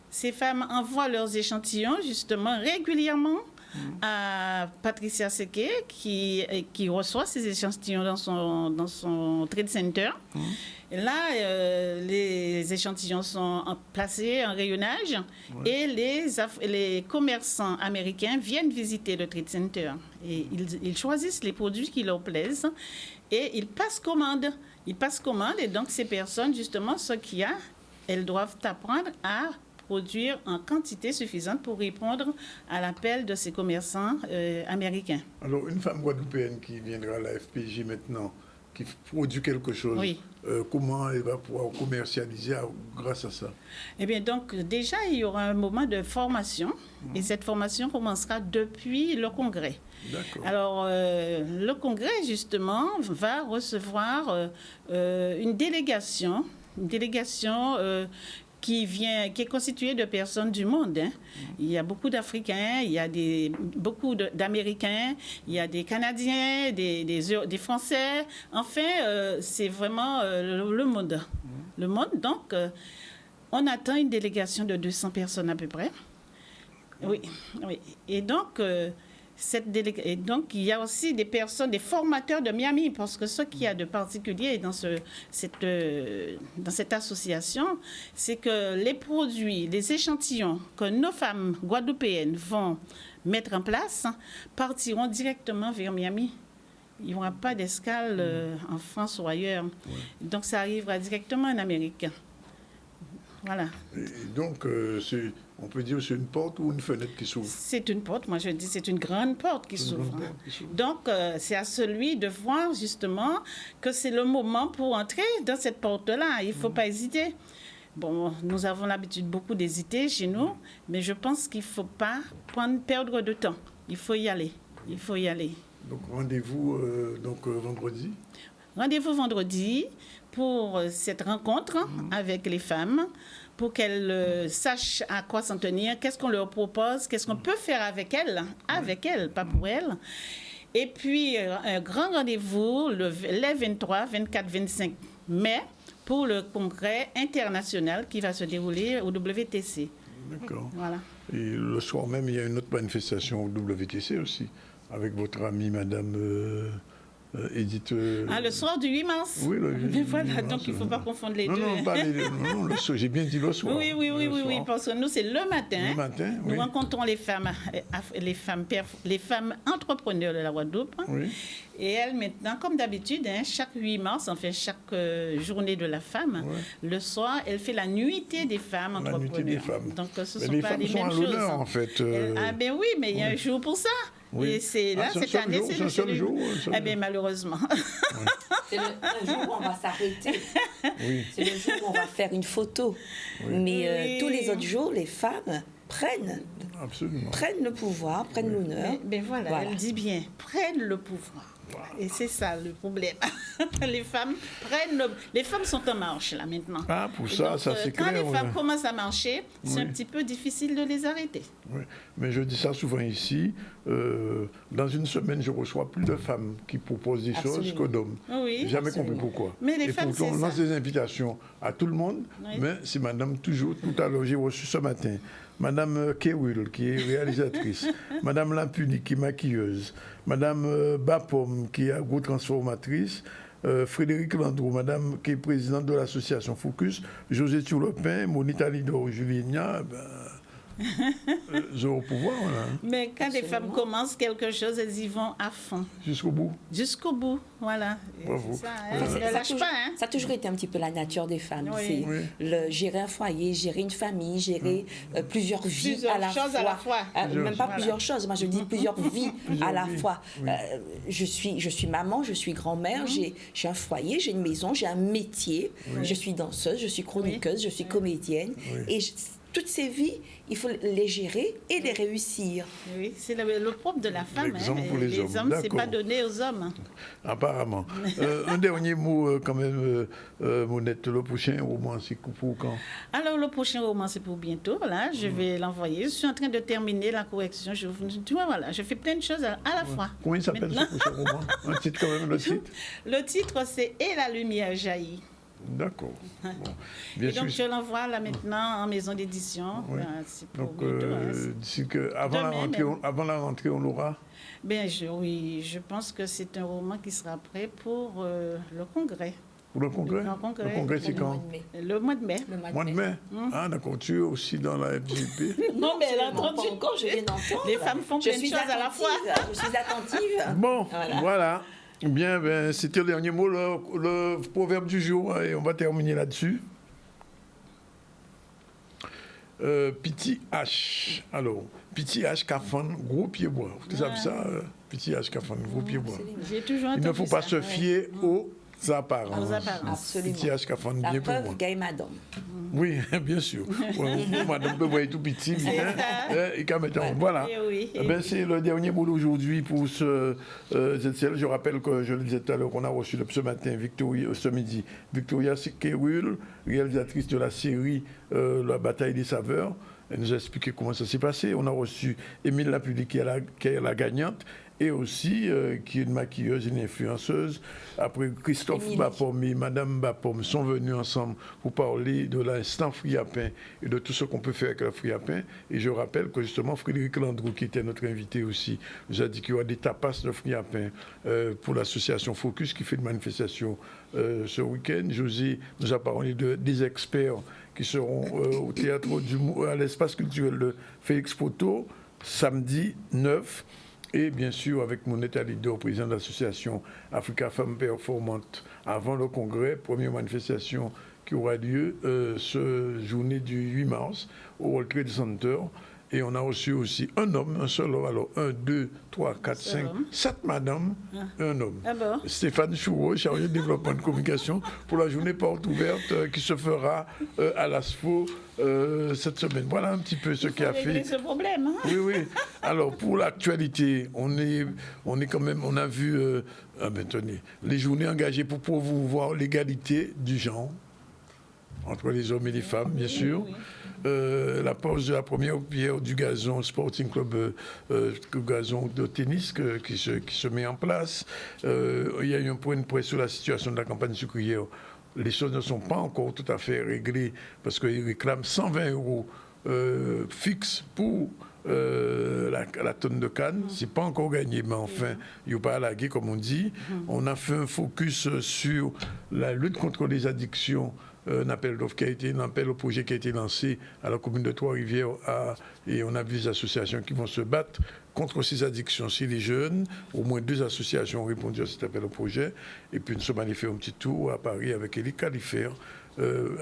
ces femmes envoient leurs échantillons, justement, régulièrement à Patricia Seke, qui reçoit ces échantillons dans son trade center. Et là, les échantillons sont placés en rayonnage et les commerçants américains viennent visiter le trade center. Et ils choisissent les produits qui leur plaisent et ils passent commande. Et donc, ces personnes, justement, ce qu'il y a, elles doivent apprendre à produire en quantité suffisante pour répondre à l'appel de ces commerçants américains. Alors, une femme guadeloupéenne qui viendra à la FPJ maintenant, qui produit quelque chose, comment elle va pouvoir commercialiser grâce à ça? Eh bien, donc, déjà, il y aura un moment de formation, et cette formation commencera depuis le congrès. D'accord. Alors, le congrès, justement, va recevoir une délégation qui est constituée de personnes du monde. Il y a beaucoup d'Africains, il y a beaucoup d'Américains, il y a des Canadiens, des Français. Enfin, c'est vraiment le monde. Le monde, donc, on attend une délégation de 200 personnes à peu près. Oui. Et donc... Et donc, il y a aussi des personnes, des formateurs de Miami, parce que ce qu'il y a de particulier dans cette association, c'est que les produits, les échantillons que nos femmes guadeloupéennes vont mettre en place partiront directement vers Miami. Il n'y aura pas d'escale en France ou ailleurs. Donc, ça arrivera directement en Amérique. Voilà. Et donc, on peut dire que c'est une porte ou une fenêtre qui s'ouvre? C'est une porte, moi je dis c'est une grande porte qui s'ouvre. Donc, c'est à celui de voir justement que c'est le moment pour entrer dans cette porte-là. Il ne faut pas hésiter. Bon, nous avons l'habitude beaucoup d'hésiter chez nous, mais je pense qu'il ne faut pas perdre de temps. Il faut y aller. Donc, rendez-vous vendredi? Rendez-vous vendredi pour cette rencontre avec les femmes, pour qu'elles sachent à quoi s'en tenir, qu'est-ce qu'on leur propose, qu'est-ce qu'on peut faire avec elles, pas pour elles. Et puis, un grand rendez-vous les 23, 24, 25 mai pour le congrès international qui va se dérouler au WTC. D'accord. Voilà. Et le soir même, il y a une autre manifestation au WTC aussi, avec votre amie, Madame... Edith... le soir du 8 mars. Oui, mais voilà, donc il ne faut pas confondre les deux. Non, pas les deux. Non, le soir, j'ai bien dit le soir. Oui, parce que nous, c'est le matin. Le matin, nous rencontrons les femmes entrepreneurs de la Guadeloupe. Oui. Et elles, maintenant, comme d'habitude, chaque 8 mars, enfin chaque journée de la femme, le soir, elle fait la nuitée des femmes entrepreneurs. La nuitée des femmes. Donc, ce ne sont pas les mêmes choses. Les femmes sont à l'honneur, en fait. Ah ben oui, mais il y a un jour pour ça. Oui. Et c'est là, cette année, c'est le seul jour. Eh bien, malheureusement. C'est le jour où on va s'arrêter. C'est le jour où on va faire une photo. Mais tous les autres jours, les femmes prennent Absolument. prennent le pouvoir, prennent l'honneur. Mais voilà, elle dit bien, prennent le pouvoir. Et c'est ça le problème. Les femmes sont en marche là maintenant. Ah, pour ça, donc, ça c'est clair. Quand les femmes commencent à marcher, c'est un petit peu difficile de les arrêter. Oui. Mais je dis ça souvent ici. Dans une semaine, je reçois plus de femmes qui proposent des choses que d'hommes. Oui, J'ai jamais compris pourquoi. Mais les et femmes, pourtant, on c'est lance ça. des invitations à tout le monde, mais c'est madame toujours, tout à l'heure, j'ai reçu ce matin, madame Kewil, qui est réalisatrice, madame Lampuni, qui est maquilleuse, madame Bapom, qui est agro-transformatrice, Frédéric Landreau, madame qui est présidente de l'association Focus, José Turlopin, Monita Lidor, Julienia, ils ont au pouvoir. Là. Mais quand les femmes commencent quelque chose, elles y vont à fond. Jusqu'au bout. Jusqu'au bout, voilà. Bravo. Ça, ne lâche pas. Hein. Ça a toujours été un petit peu la nature des femmes. Oui. C'est gérer un foyer, gérer une famille, gérer plusieurs vies à la fois. Même pas plusieurs choses, moi je dis plusieurs vies à la fois. Oui. Je suis maman, je suis grand-mère, j'ai un foyer, j'ai une maison, j'ai un métier, je suis danseuse, je suis chroniqueuse, je suis comédienne. Et toutes ces vies, il faut les gérer et les réussir. Oui, c'est le propre de la femme. Pour les hommes, c'est pas donné aux hommes. Apparemment. Un dernier mot quand même, Monette, le prochain roman, c'est pour quand? Alors, le prochain roman, c'est pour bientôt. Là, je vais l'envoyer. Je suis en train de terminer la correction. Tu vois, voilà, je fais plein de choses à la fois. Comment il s'appelle ce prochain roman? Un titre quand même, le titre? Le titre, c'est « Et la lumière jaillit ». D'accord. Bon. Et donc, je l'envoie là maintenant en maison d'édition. Oui. Donc, d'ici avant la rentrée, on l'aura? Oui, je pense que c'est un roman qui sera prêt pour le congrès. Pour le congrès? Le congrès, c'est quand? Le mois de mai. Le mois de mai? Ah, d'accord. Tu es aussi dans la FGP? Non, mais elle a entendu. Encore, je viens d'entendre. Les femmes font plein de choses à la fois. Je suis attentive. Bon, voilà. Bien, c'était le dernier mot, le proverbe du jour, et on va terminer là-dessus. Petit H. Alors, petit H, Kafan, gros pied bois. Vous savez ça? Petit H, Kafan, gros pied bois. J'ai toujours entendu. Il ne faut pas se fier aux apparences. Absolument. Petit H, Kafan, bien pour moi. La preuve, gagne madame. Oui, bien sûr. Madame peut voir tout petit, bien. Et quand même, voilà. C'est le dernier mot d'aujourd'hui pour ce ZCL. Je rappelle que je le disais tout à l'heure qu'on a reçu ce matin, ce midi, Victoria Kewil, réalisatrice de la série La Bataille des Saveurs. Elle nous a expliqué comment ça s'est passé. On a reçu Émile Lampuli, qui est la gagnante, et aussi qui est une maquilleuse, une influenceuse. Après, Christophe Bapom et Madame Bapom sont venus ensemble pour parler de l'instant fruit à pain et de tout ce qu'on peut faire avec le fruit à pain. Et je rappelle que justement, Frédéric Landreau, qui était notre invité aussi, nous a dit qu'il y aura des tapas de fruits à pain pour l'association Focus qui fait une manifestation ce week-end. José nous a parlé des experts qui seront au théâtre à l'espace culturel de Félix Poto, samedi 9. Et bien sûr, avec Monette Lidor, président de l'association Africa Femmes Performantes, avant le congrès, première manifestation qui aura lieu ce journée du 8 mars au World Trade Center. Et on a reçu aussi un homme, un seul homme. Alors, 1, 2, 3, 4, 5, 7 madames, un homme. Ah bon? Stéphane Choureau, chargé de développement de communication pour la journée porte ouverte qui se fera à l'ASFO cette semaine. Voilà un petit peu ce qui a fait. Ce problème. Hein? Oui. Alors, pour l'actualité, on est quand même, on a vu tenez, les journées engagées pour promouvoir l'égalité du genre entre les hommes et les femmes, bien sûr. La pose de la première pierre du gazon Sporting Club gazon de tennis qui se met en place. Il y a eu un point de presse sur la situation de la campagne sucrière. Les choses ne sont pas encore tout à fait réglées parce qu'ils réclament 120 € fixes pour la tonne de canne. C'est pas encore gagné, mais enfin, il n'y a pas à laguer, comme on dit. On a fait un focus sur la lutte contre les addictions. Un appel au projet qui a été lancé à la commune de Trois-Rivières et on a vu des associations qui vont se battre contre ces addictions. Si les jeunes, au moins 2 associations ont répondu à cet appel au projet. Et puis nous sommes allés faire un petit tour à Paris avec Élie Califère,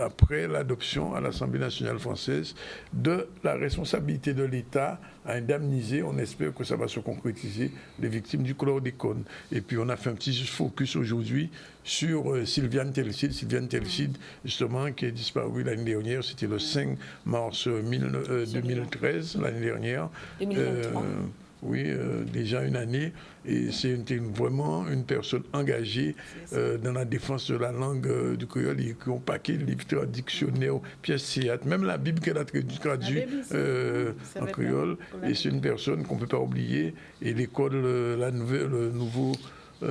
après l'adoption à l'Assemblée nationale française de la responsabilité de l'État à indemniser. On espère que ça va se concrétiser, les victimes du chlordécone. Et puis on a fait un petit focus aujourd'hui sur Sylviane Telcide. Sylviane Telcide, justement, qui est disparue l'année dernière. C'était le 5 mars 2013, l'année dernière. 2023. Oui, déjà une année. Et c'était vraiment une personne engagée dans la défense de la langue du créole. Il a écrit un paquet de livres, dictionnaires, pièces théâtre, même la Bible qu'elle a traduit en créole. Et c'est une personne qu'on ne peut pas oublier. Et l'école, le nouveau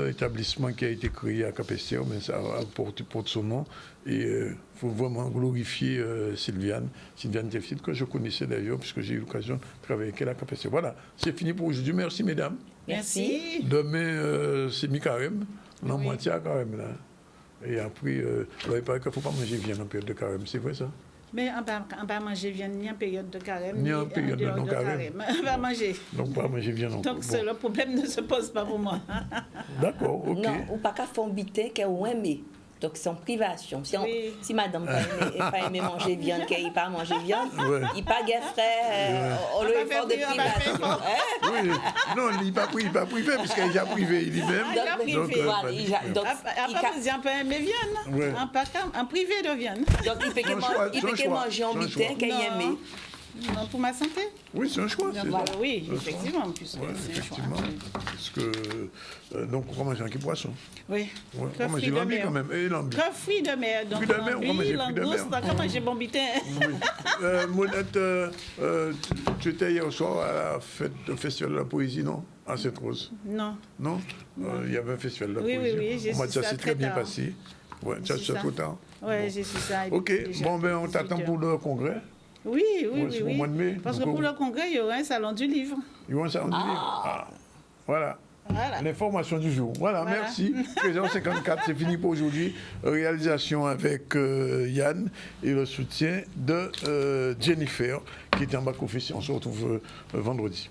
établissement qui a été créé à Cap-Esther, mais ça porte son nom. Et il faut vraiment glorifier Sylviane Telcide, que je connaissais d'ailleurs, puisque j'ai eu l'occasion de travailler avec elle à Cap-Esther. Voilà, c'est fini pour aujourd'hui. Merci, mesdames. Merci. Demain, c'est mi-carême, la moitié à carême, là. Et après, il paraît qu'il ne faut pas manger viande en période de carême, c'est vrai ça? Mais on ne va manger viande ni en période de carême, ni en période de non-carême. On va manger. Donc, pas manger viande encore. Donc, le problème ne se pose pas pour moi. D'accord, ok. Non, ou pas qu'à faire un bitin qu'elle a aimé. Donc, c'est en privation. Si madame n'a pas aimé manger viande, qu'elle n'a pas mangé viande, il n'a pas de frais, on le fait de privation. Oui, non, il n'a pas privé, puisqu'il a déjà privé lui-même. Donc, on peut aimer viande, en privé de viande. Donc, il peut manger en bitin qu'elle a aimé. Non, pour ma santé. Oui, c'est un choix. Oui, effectivement. Effectivement. Parce que, donc, on mange un qui poisson. Oui. On mange l'ambi quand même. Et l'ambi. Fruits de mer. Donc, l'ambi, langouste, on mange bon bitin. Monette, tu étais hier soir à la fête du Festival de la Poésie, non? À Sainte-Rose. Non. Non? Il y avait un Festival de la Poésie. Oui, j'ai su ça. Ça s'est très bien passé. Ouais, ça s'est trop tard. Oui, j'ai su ça. Ok, bon, ben, on t'attend pour le congrès. Oui. Au mois de mai. Parce que pour le congrès, il y aura un salon du livre. Il y aura un salon du livre. Voilà. L'information du jour. Voilà. Merci. 13h54, c'est fini pour aujourd'hui. Réalisation avec Yann et le soutien de Jennifer, qui est en back-office. On se retrouve vendredi.